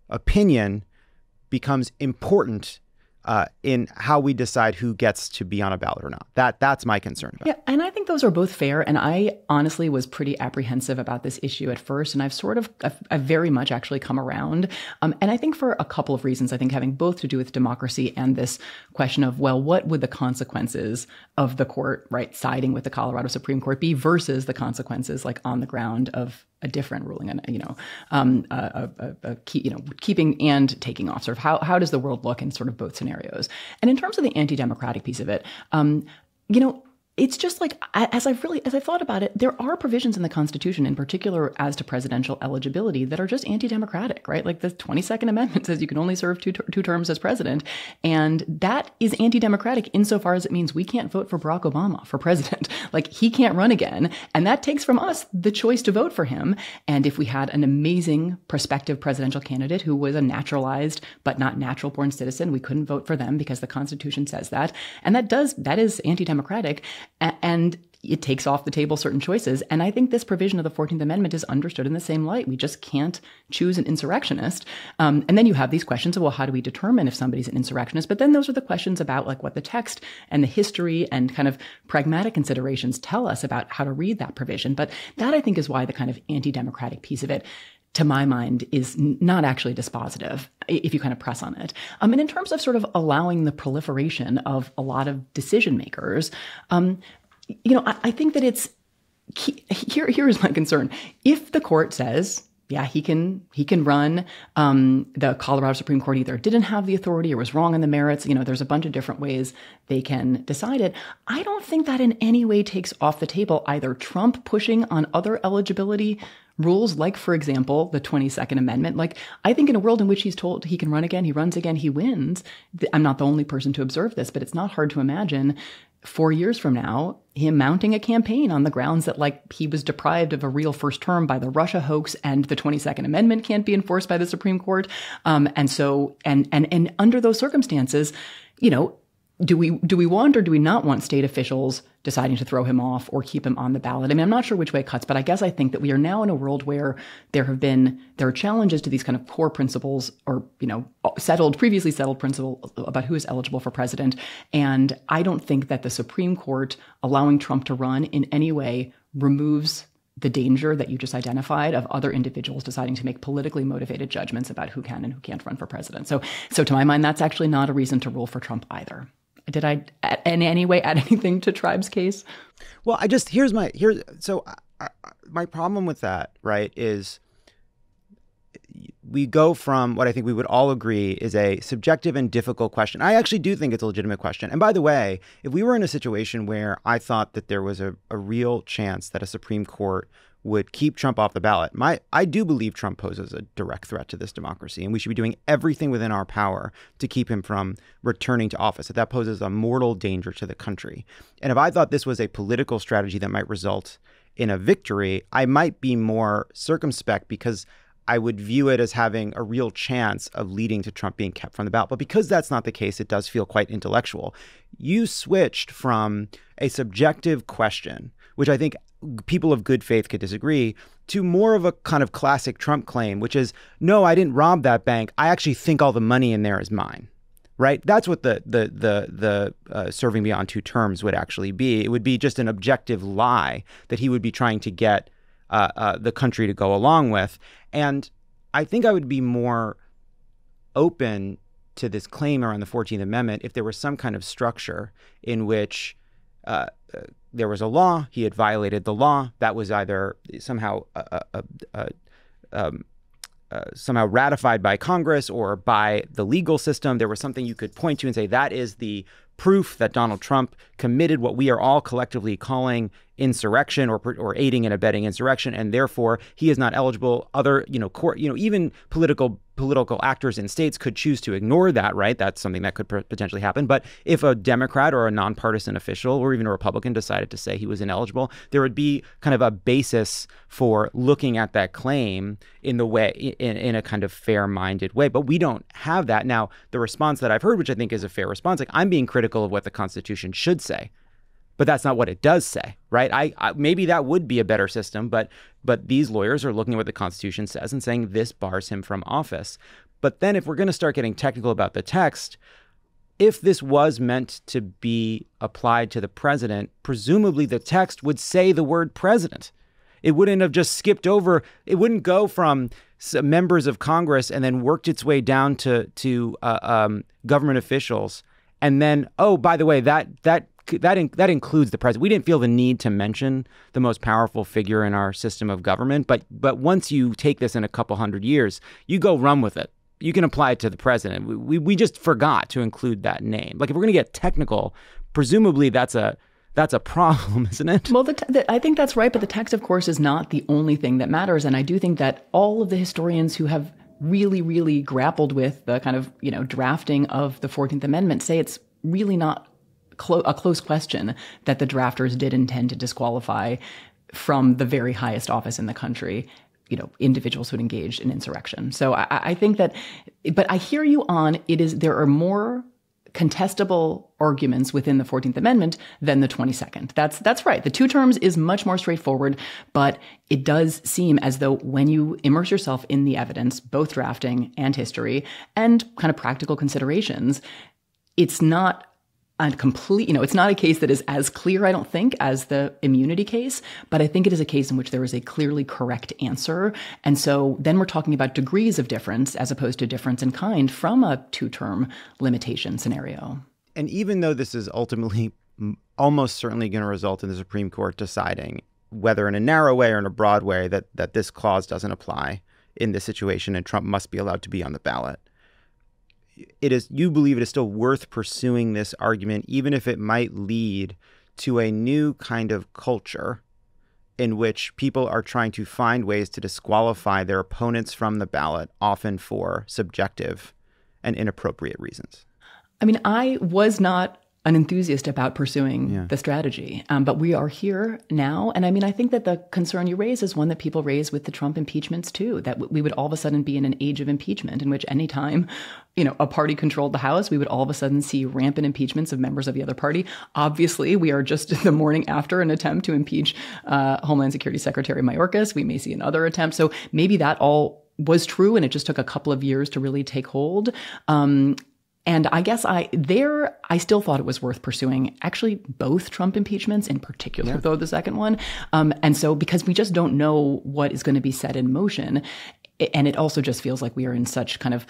opinion becomes important in how we decide who gets to be on a ballot or not. That's my concern about it. Yeah, and I think those are both fair. And I honestly was pretty apprehensive about this issue at first. And I've very much actually come around. And I think for a couple of reasons, I think having both to do with democracy and this question of, well, what would the consequences of the court, right, siding with the Colorado Supreme Court be versus the consequences like on the ground of a different ruling, and keeping and taking off. Sort of how does the world look in sort of both scenarios? And in terms of the anti-democratic piece of it, it's just like, as I've thought about it, there are provisions in the Constitution, in particular as to presidential eligibility, that are just anti-democratic, right? Like the 22nd Amendment says you can only serve two terms as president. And that is anti-democratic insofar as it means we can't vote for Barack Obama for president. Like, he can't run again. And that takes from us the choice to vote for him. And if we had an amazing prospective presidential candidate who was a naturalized but not natural born citizen, we couldn't vote for them because the Constitution says that. And that is anti-democratic. And it takes off the table certain choices. And I think this provision of the 14th Amendment is understood in the same light. We just can't choose an insurrectionist. And then you have these questions of, well, how do we determine if somebody's an insurrectionist? But then those are the questions about like what the text and the history and kind of pragmatic considerations tell us about how to read that provision. But that, I think, is why the kind of anti-democratic piece of it, to my mind, is not actually dispositive if you kind of press on it. And in terms of sort of allowing the proliferation of a lot of decision makers, I think that it's here is my concern. If the court says, yeah, he can run, the Colorado Supreme Court either didn't have the authority or was wrong on the merits, there's a bunch of different ways they can decide it. I don't think that in any way takes off the table either Trump pushing on other eligibility rules, like, for example, the 22nd Amendment. Like, I think in a world in which he's told he can run again, he runs again, he wins. I'm not the only person to observe this, but it's not hard to imagine 4 years from now, him mounting a campaign on the grounds that, like, he was deprived of a real first term by the Russia hoax and the 22nd Amendment can't be enforced by the Supreme Court. And so under those circumstances, do we want or do we not want state officials deciding to throw him off or keep him on the ballot? I mean, I'm not sure which way it cuts, but I guess I think that we are now in a world where there are challenges to these kind of core principles or, previously settled principles about who is eligible for president. And I don't think that the Supreme Court allowing Trump to run in any way removes the danger that you just identified of other individuals deciding to make politically motivated judgments about who can and who can't run for president. So to my mind, that's actually not a reason to rule for Trump either. Did I in any way add anything to Tribe's case? Well, my problem with that, right, is we go from what I think we would all agree is a subjective and difficult question. I actually do think it's a legitimate question. And by the way, if we were in a situation where I thought that there was a real chance that a Supreme Court would keep Trump off the ballot, I do believe Trump poses a direct threat to this democracy, and we should be doing everything within our power to keep him from returning to office. That poses a mortal danger to the country. And if I thought this was a political strategy that might result in a victory, I might be more circumspect because I would view it as having a real chance of leading to Trump being kept from the ballot. But because that's not the case, it does feel quite intellectual. You switched from a subjective question, which I think people of good faith could disagree, to more of a kind of classic Trump claim, which is, no, I didn't rob that bank. I actually think all the money in there is mine. Right? That's what the serving beyond 2 terms would actually be. It would be just an objective lie that he would be trying to get the country to go along with. And I think I would be more open to this claim around the 14th Amendment if there was some kind of structure in which there was a law, he had violated the law, that was either somehow somehow ratified by Congress or by the legal system. There was something you could point to and say that is the proof that Donald Trump committed what we are all collectively calling insurrection or aiding and abetting insurrection, and therefore he is not eligible. Other, even political actors in states could choose to ignore that, right? That's something that could potentially happen. But if a Democrat or a nonpartisan official or even a Republican decided to say he was ineligible, there would be kind of a basis for looking at that claim in a kind of fair-minded way. But we don't have that. Now, the response that I've heard, which I think is a fair response, like I'm being critical of what the Constitution should say, but that's not what it does say, right? I maybe that would be a better system, but these lawyers are looking at what the Constitution says and saying this bars him from office. But then if we're going to start getting technical about the text, if this was meant to be applied to the president, presumably the text would say the word president. It wouldn't have just skipped over. It wouldn't go from members of Congress and then worked its way down to government officials. And then, oh, by the way, that includes the president. We didn't feel the need to mention the most powerful figure in our system of government. But once you take this in a couple hundred years, you go run with it. You can apply it to the president. We just forgot to include that name. Like if we're going to get technical, presumably that's a problem, isn't it? Well, I think that's right. But the text, of course, is not the only thing that matters. And I do think that all of the historians who have really, really grappled with the kind of, drafting of the 14th Amendment say it's really not a close question that the drafters did intend to disqualify from the very highest office in the country, individuals who had engaged in insurrection. So I think that, but I hear you on there are more contestable arguments within the 14th Amendment than the 22nd. That's right. The 2 terms is much more straightforward, but it does seem as though when you immerse yourself in the evidence, both drafting and history and kind of practical considerations, it's not a complete, it's not a case that is as clear, I don't think, as the immunity case, but I think it is a case in which there is a clearly correct answer. And so then we're talking about degrees of difference as opposed to difference in kind from a 2-term limitation scenario. And even though this is ultimately almost certainly going to result in the Supreme Court deciding whether in a narrow way or in a broad way that this clause doesn't apply in this situation and Trump must be allowed to be on the ballot, you believe it is still worth pursuing this argument, even if it might lead to a new kind of culture in which people are trying to find ways to disqualify their opponents from the ballot, often for subjective and inappropriate reasons. I mean, I was not an enthusiast about pursuing the strategy. But we are here now. And I mean, I think that the concern you raise is one that people raise with the Trump impeachments too, that we would all of a sudden be in an age of impeachment in which anytime, a party controlled the House, we would all of a sudden see rampant impeachments of members of the other party. Obviously, we are just the morning after an attempt to impeach Homeland Security Secretary Mayorkas. We may see another attempt. So maybe that all was true and it just took a couple of years to really take hold. And I guess I still thought it was worth pursuing actually both Trump impeachments, in particular, though the second one. And so because we just don't know what is going to be set in motion. And it also just feels like we are in such kind of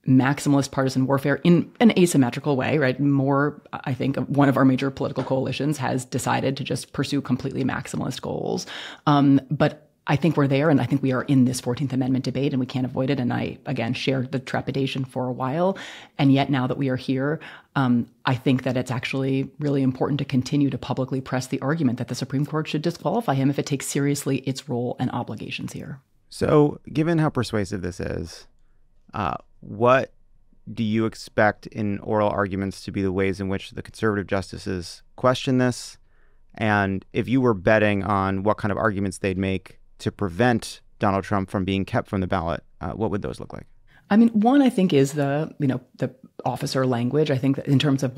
maximalist partisan warfare in an asymmetrical way, right? More, I think, one of our major political coalitions has decided to just pursue completely maximalist goals. But I think we're there, and I think we are in this 14th Amendment debate, and we can't avoid it. And I, again, shared the trepidation for a while. And yet now that we are here, I think that it's actually really important to continue to publicly press the argument that the Supreme Court should disqualify him if it takes seriously its role and obligations here. So given how persuasive this is, what do you expect in oral arguments to be the ways in which the conservative justices question this? And if you were betting on what kind of arguments they'd make to prevent Donald Trump from being kept from the ballot, what would those look like? I mean, one, I think, is the officer language. I think that in terms of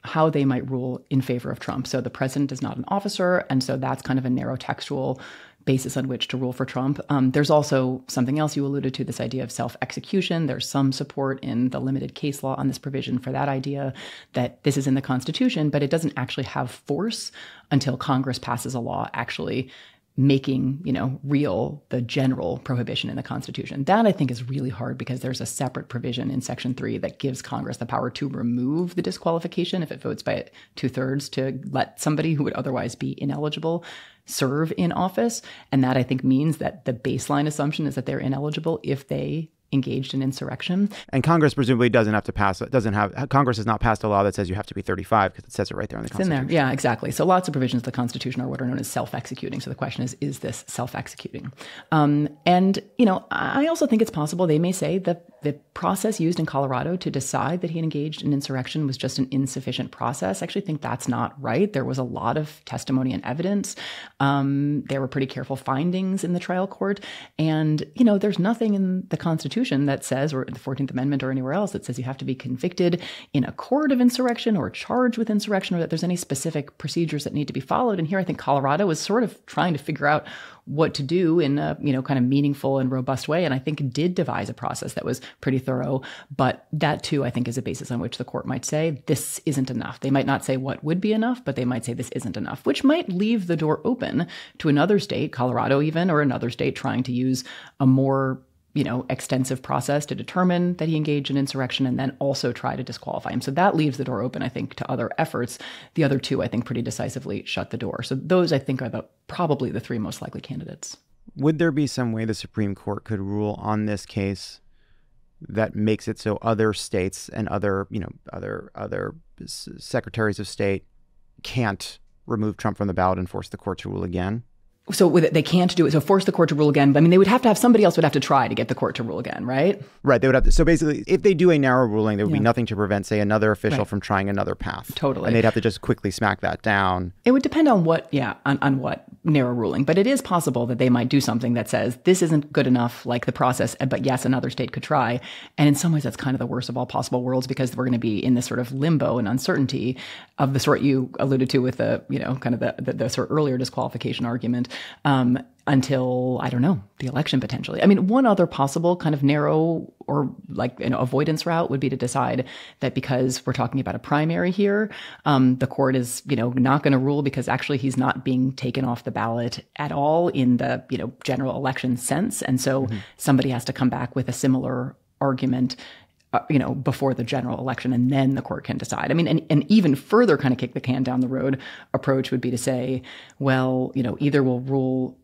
how they might rule in favor of Trump. So the president is not an officer. And so that's kind of a narrow textual basis on which to rule for Trump. There's also something else you alluded to, this idea of self-execution. There's some support in the limited case law on this provision for that idea that this is in the Constitution, but it doesn't actually have force until Congress passes a law actually making, real the general prohibition in the Constitution. That, I think, is really hard because there's a separate provision in Section 3 that gives Congress the power to remove the disqualification if it votes by 2/3 to let somebody who would otherwise be ineligible serve in office. And that, I think, means that the baseline assumption is that they're ineligible if they engaged in insurrection. And Congress presumably Congress has not passed a law that says you have to be 35 because it says it right there in the Constitution. It's in there. Yeah, exactly. So lots of provisions of the Constitution are what are known as self-executing. So the question is this self-executing? I also think it's possible they may say that the process used in Colorado to decide that he engaged in insurrection was just an insufficient process. I actually think that's not right. There was a lot of testimony and evidence. There were pretty careful findings in the trial court. And, there's nothing in the Constitution that says, or the 14th Amendment or anywhere else that says you have to be convicted in a court of insurrection or charged with insurrection, or that there's any specific procedures that need to be followed. And here I think Colorado is sort of trying to figure out what to do in a, kind of meaningful and robust way. And I think did devise a process that was pretty thorough. But that too, I think, is a basis on which the court might say this isn't enough. They might not say what would be enough, but they might say this isn't enough, which might leave the door open to another state, Colorado even, or another state trying to use a more extensive process to determine that he engaged in insurrection and then also try to disqualify him. So that leaves the door open, I think, to other efforts. The other two, I think, pretty decisively shut the door. So those, I think, are probably the three most likely candidates. Would there be some way the Supreme Court could rule on this case that makes it so other states and other secretaries of state can't remove Trump from the ballot and force the court to rule again? So they can't do it. So force the court to rule again. I mean, they would have to have somebody else would have to try to get the court to rule again, right? Right. They would have to. So basically, if they do a narrow ruling, there would be nothing to prevent, say, another official from trying another path. Totally. And they'd have to just quickly smack that down. It would depend on what narrow ruling. But it is possible that they might do something that says this isn't good enough, like the process, but yes, another state could try. And in some ways, that's kind of the worst of all possible worlds because we're going to be in this sort of limbo and uncertainty of the sort you alluded to with the, kind of the sort of earlier disqualification argument. Until, I don't know, the election potentially. I mean, one other possible kind of narrow or avoidance route would be to decide that because we're talking about a primary here, the court is, not going to rule because actually he's not being taken off the ballot at all in the, general election sense. And so somebody has to come back with a similar argument before the general election, and then the court can decide. I mean, and even further kind of kick the can down the road approach would be to say, well, either we'll rule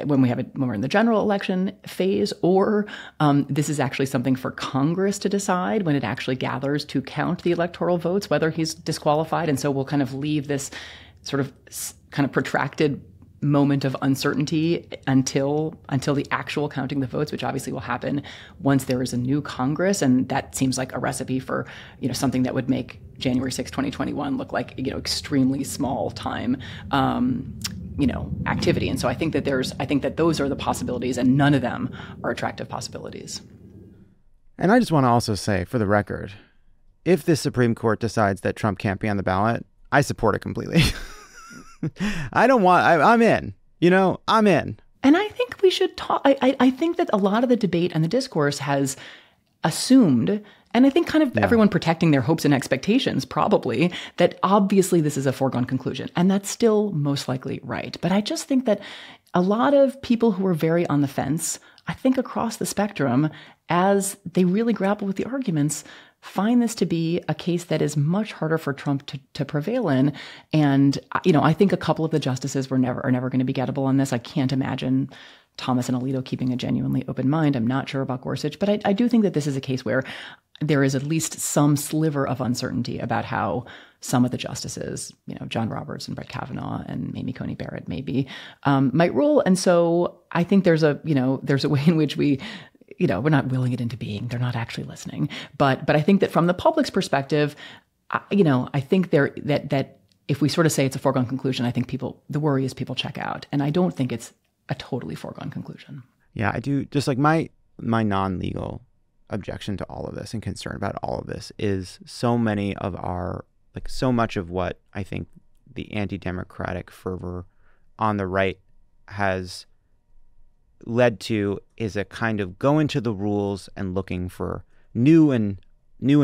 when we're in the general election phase, or this is actually something for Congress to decide when it actually gathers to count the electoral votes, whether he's disqualified. And so we'll kind of leave this sort of kind of protracted moment of uncertainty until the actual counting the votes, which obviously will happen once there is a new Congress. And that seems like a recipe for, something that would make January 6, 2021 look like, extremely small time, activity. And so I think that those are the possibilities, and none of them are attractive possibilities. And I just want to also say, for the record, if the Supreme Court decides that Trump can't be on the ballot, I support it completely. I'm in, I'm in. And I think we should talk. I think that a lot of the debate and the discourse has assumed, and I think kind of everyone protecting their hopes and expectations probably, that obviously this is a foregone conclusion. And that's still most likely right. But I just think that a lot of people who are very on the fence, I think across the spectrum, as they really grapple with the arguments, find this to be a case that is much harder for Trump to prevail in. And, I think a couple of the justices are never going to be gettable on this. I can't imagine Thomas and Alito keeping a genuinely open mind. I'm not sure about Gorsuch, but I do think that this is a case where there is at least some sliver of uncertainty about how some of the justices, John Roberts and Brett Kavanaugh and Amy Coney Barrett maybe, might rule. And so I think there's a way in which we're not willing it into being. They're not actually listening. But I think that from the public's perspective, I think that if we sort of say it's a foregone conclusion, I think the worry is people check out. And I don't think it's a totally foregone conclusion. Yeah, I do. Just like my non-legal objection to all of this and concern about all of this is so much of what I think the anti-democratic fervor on the right has led to is a kind of go into the rules and looking for new and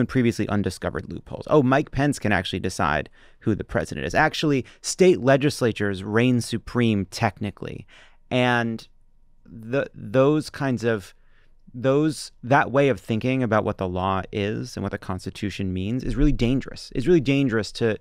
previously undiscovered loopholes. Oh, Mike Pence can actually decide who the president is. Actually, state legislatures reign supreme technically. And that way of thinking about what the law is and what the Constitution means is really dangerous. It's really dangerous to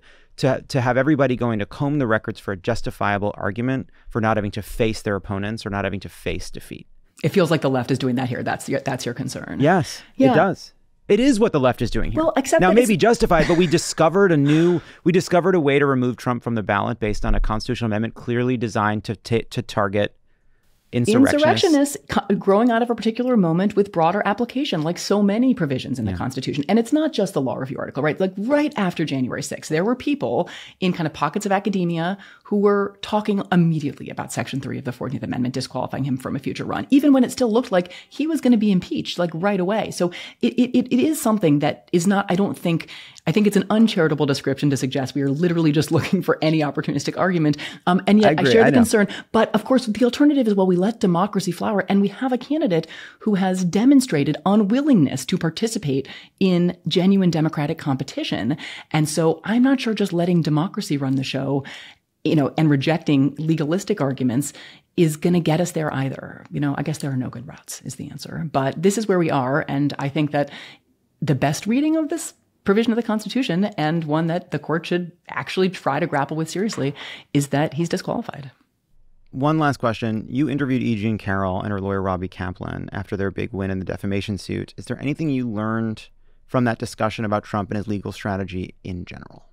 have everybody going to comb the records for a justifiable argument for not having to face their opponents or not having to face defeat. It feels like the left is doing that here. That's your concern. Yes, yeah. It does. It is what the left is doing here. Well, except now, it may be justified, but we discovered a way to remove Trump from the ballot based on a constitutional amendment clearly designed to target insurrectionists growing out of a particular moment with broader application, like so many provisions in the Constitution. And it's not just the law review article, right? Like right after January 6th, there were people in kind of pockets of academia who were talking immediately about Section 3 of the 14th Amendment, disqualifying him from a future run, even when it still looked like he was going to be impeached, like right away. So it is something that is not, I think it's an uncharitable description to suggest we are literally just looking for any opportunistic argument. And yet I share the concern. But of course, the alternative is, well, we let democracy flower. And we have a candidate who has demonstrated unwillingness to participate in genuine democratic competition. And so I'm not sure just letting democracy run the show, and rejecting legalistic arguments is going to get us there either. I guess there are no good routes is the answer. But this is where we are. And I think that the best reading of this provision of the Constitution, and one that the court should actually try to grapple with seriously, is that he's disqualified. One last question. You interviewed E. Jean Carroll and her lawyer, Robbie Kaplan, after their big win in the defamation suit. Is there anything you learned from that discussion about Trump and his legal strategy in general?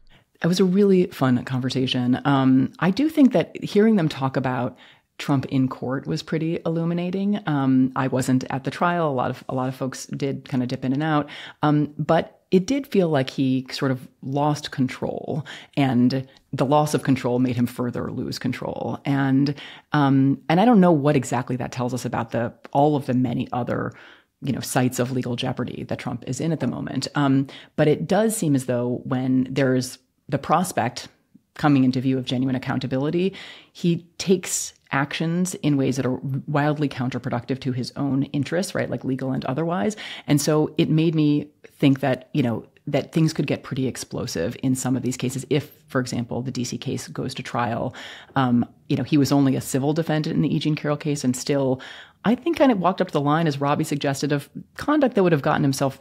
It was a really fun conversation. I do think that hearing them talk about Trump in court was pretty illuminating. I wasn't at the trial. A lot of folks did kind of dip in and out. But it did feel like he sort of lost control, and the loss of control made him further lose control. And I don't know what exactly that tells us about all of the many other sites of legal jeopardy that Trump is in at the moment. But it does seem as though when there's the prospect coming into view of genuine accountability, he takes actions in ways that are wildly counterproductive to his own interests, right? Like legal and otherwise. And so it made me think that, that things could get pretty explosive in some of these cases. If, for example, the DC case goes to trial, he was only a civil defendant in the E. Jean Carroll case, and still, I think, kind of walked up to the line, as Robbie suggested, of conduct that would have gotten himself,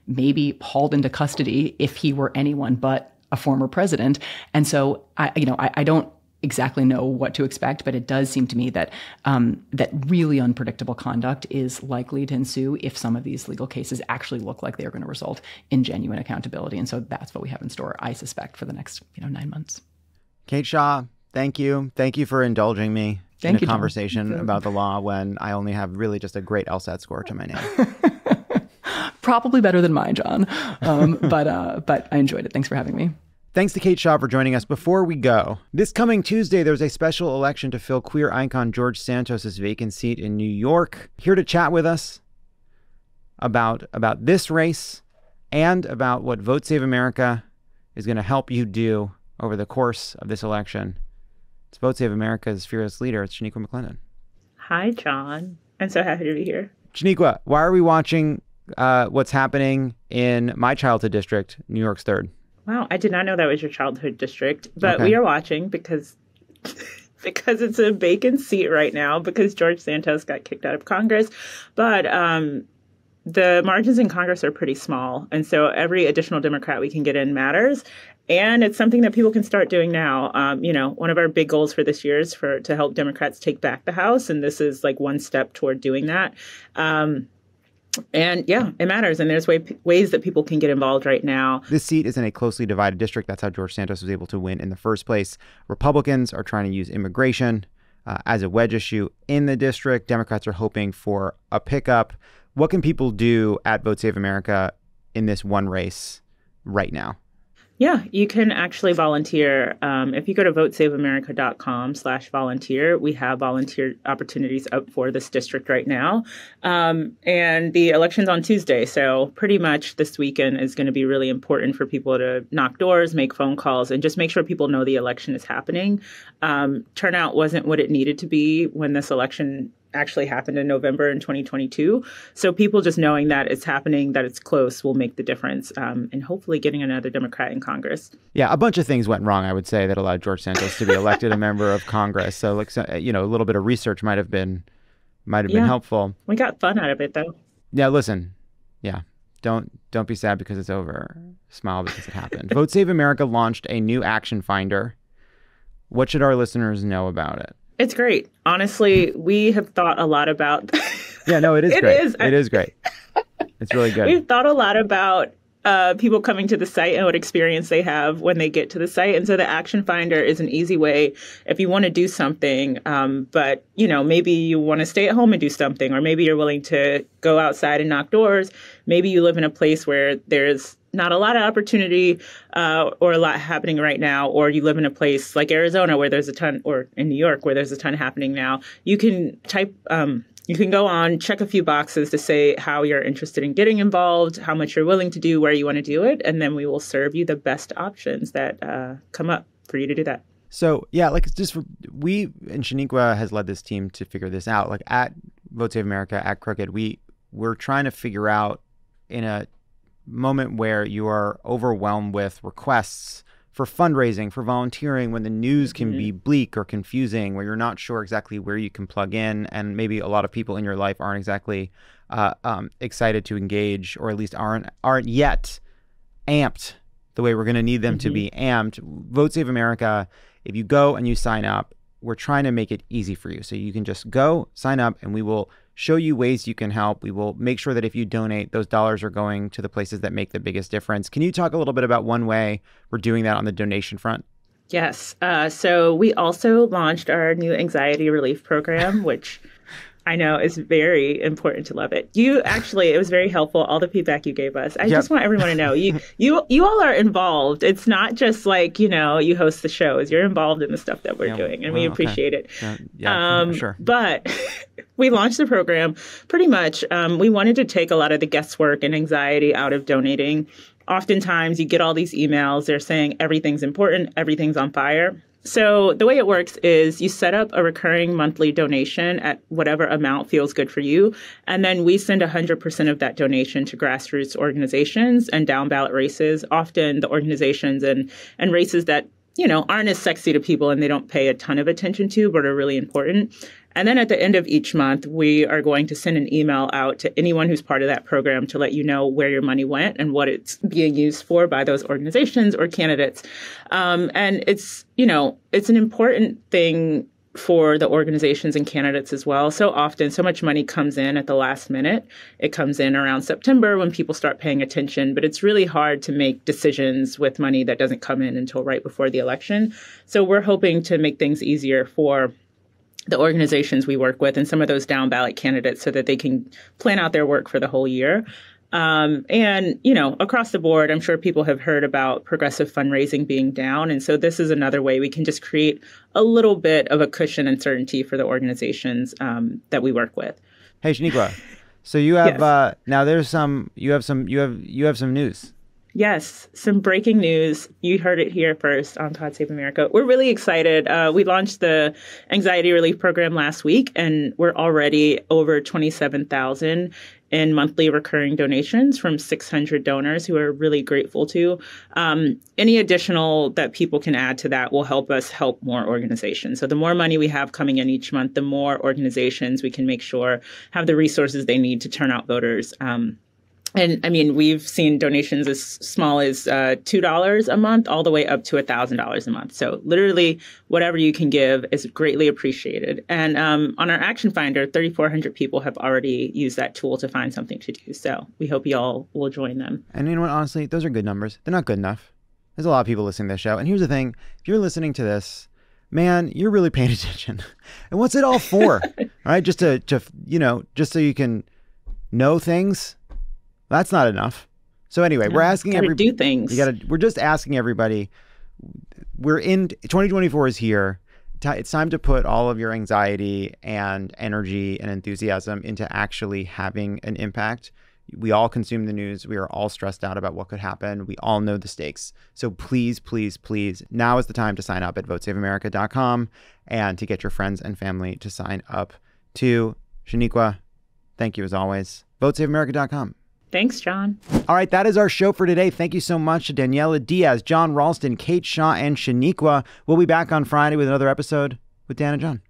maybe hauled into custody if he were anyone but a former president. And so I don't exactly know what to expect, but it does seem to me that that really unpredictable conduct is likely to ensue if some of these legal cases actually look like they're going to result in genuine accountability. And so that's what we have in store, I suspect, for the next 9 months. Kate Shaw, thank you. Thank you for indulging me in a conversation about the law when I only have really just a great LSAT score to my name. Probably better than mine, Jon. But I enjoyed it. Thanks for having me. Thanks to Kate Shaw for joining us. Before we go, this coming Tuesday, there's a special election to fill queer icon George Santos' vacant seat in New York. Here to chat with us about this race and about what Vote Save America is going to help you do over the course of this election. It's Vote Save America's fearless leader. It's Shaniqua McClendon. Hi, Jon. I'm so happy to be here. Shaniqua, why are we watching what's happening in my childhood district, New York's 3rd? Wow, I did not know that was your childhood district, but we are watching because it's a vacant seat right now because George Santos got kicked out of Congress. But the margins in Congress are pretty small, and so every additional Democrat we can get in matters. And it's something that people can start doing now. One of our big goals for this year is to help Democrats take back the House, and this is like one step toward doing that. And yeah, it matters. And there's ways that people can get involved right now. This seat is in a closely divided district. That's how George Santos was able to win in the first place. Republicans are trying to use immigration as a wedge issue in the district. Democrats are hoping for a pickup. What can people do at Vote Save America in this one race right now? Yeah, you can actually volunteer. If you go to votesaveamerica.com/volunteer, we have volunteer opportunities up for this district right now. And the election's on Tuesday. So pretty much this weekend is going to be really important for people to knock doors, make phone calls, and just make sure people know the election is happening. Turnout wasn't what it needed to be when this election actually happened in November in 2022. So people just knowing that it's happening, that it's close, will make the difference, and hopefully getting another Democrat in Congress. Yeah, a bunch of things went wrong, I would say, that allowed George Santos to be elected a member of Congress. So, like, a little bit of research might have been helpful. We got fun out of it, though. Yeah, listen. Yeah, don't be sad because it's over. Smile because it happened. Vote Save America launched a new action finder. What should our listeners know about it? It's great. Honestly, we have thought a lot about... Yeah, no, it is great. It is great. It's really good. We've thought a lot about people coming to the site and what experience they have when they get to the site. And so the Action Finder is an easy way if you want to do something, but, maybe you want to stay at home and do something, or maybe you're willing to go outside and knock doors. Maybe you live in a place where there's not a lot of opportunity or a lot happening right now, or you live in a place like Arizona where there's a ton, or in New York where there's a ton happening now. You can you can go on, check a few boxes to say how you're interested in getting involved, how much you're willing to do, where you want to do it, and then we will serve you the best options that come up for you to do that. So, yeah, we and Shaniqua has led this team to figure this out. Like at Vote Save America, at Crooked, we're trying to figure out, in a moment where you are overwhelmed with requests for fundraising, for volunteering, when the news can be bleak or confusing, where you're not sure exactly where you can plug in, and maybe a lot of people in your life aren't exactly excited to engage, or at least aren't yet amped the way we're going to need them to be amped. Vote Save America, if you go and you sign up, we're trying to make it easy for you. So you can just go sign up, and we will show you ways you can help. We will make sure that if you donate, those dollars are going to the places that make the biggest difference. Can you talk a little bit about one way we're doing that on the donation front? Yes. So we also launched our new anxiety relief program, which I know is very important to Lovett. It was very helpful, all the feedback you gave us. I just want everyone to know, you all are involved. It's not just like, you host the shows. You're involved in the stuff that we're doing, and we appreciate it. Sure. But we launched the program pretty much. We wanted to take a lot of the guesswork and anxiety out of donating. Oftentimes you get all these emails. They're saying everything's important, everything's on fire. So the way it works is you set up a recurring monthly donation at whatever amount feels good for you. And then we send 100% of that donation to grassroots organizations and down ballot races, often the organizations and races that, aren't as sexy to people and they don't pay a ton of attention to, but are really important. And then at the end of each month, we are going to send an email out to anyone who's part of that program to let you know where your money went and what it's being used for by those organizations or candidates. And it's an important thing for the organizations and candidates as well. So often, so much money comes in at the last minute. It comes in around September when people start paying attention, but it's really hard to make decisions with money that doesn't come in until right before the election. So we're hoping to make things easier for the organizations we work with and some of those down ballot candidates so that they can plan out their work for the whole year. And, across the board, I'm sure people have heard about progressive fundraising being down. And so this is another way we can just create a little bit of a cushion and certainty for the organizations that we work with. Hey, Shaniqua, so you have now there's you have some news. Yes, some breaking news. You heard it here first on Pod Save America. We're really excited. We launched the anxiety relief program last week, and we're already over 27,000 in monthly recurring donations from 600 donors who are really grateful to. Any additional that people can add to that will help us help more organizations. So the more money we have coming in each month, the more organizations we can make sure have the resources they need to turn out voters. And I mean, we've seen donations as small as $2 a month all the way up to $1,000 a month. So literally whatever you can give is greatly appreciated. And on our Action Finder, 3,400 people have already used that tool to find something to do. So we hope you all will join them. And you know what? Honestly, those are good numbers. They're not good enough. There's a lot of people listening to this show. And here's the thing. If you're listening to this, man, you're really paying attention. And what's it all for? All right? Just to just so you can know things. That's not enough. So anyway, we're asking everybody do things. We're just asking everybody. We're in 2024 is here. It's time to put all of your anxiety and energy and enthusiasm into actually having an impact. We all consume the news. We are all stressed out about what could happen. We all know the stakes. So please, please, please, now is the time to sign up at votesaveamerica.com and to get your friends and family to sign up too. Shaniqua, thank you as always. Votesaveamerica.com. Thanks, John. All right, that is our show for today. Thank you so much to Daniella Diaz, Jon Ralston, Kate Shaw, and Shaniqua. We'll be back on Friday with another episode with Dan and John.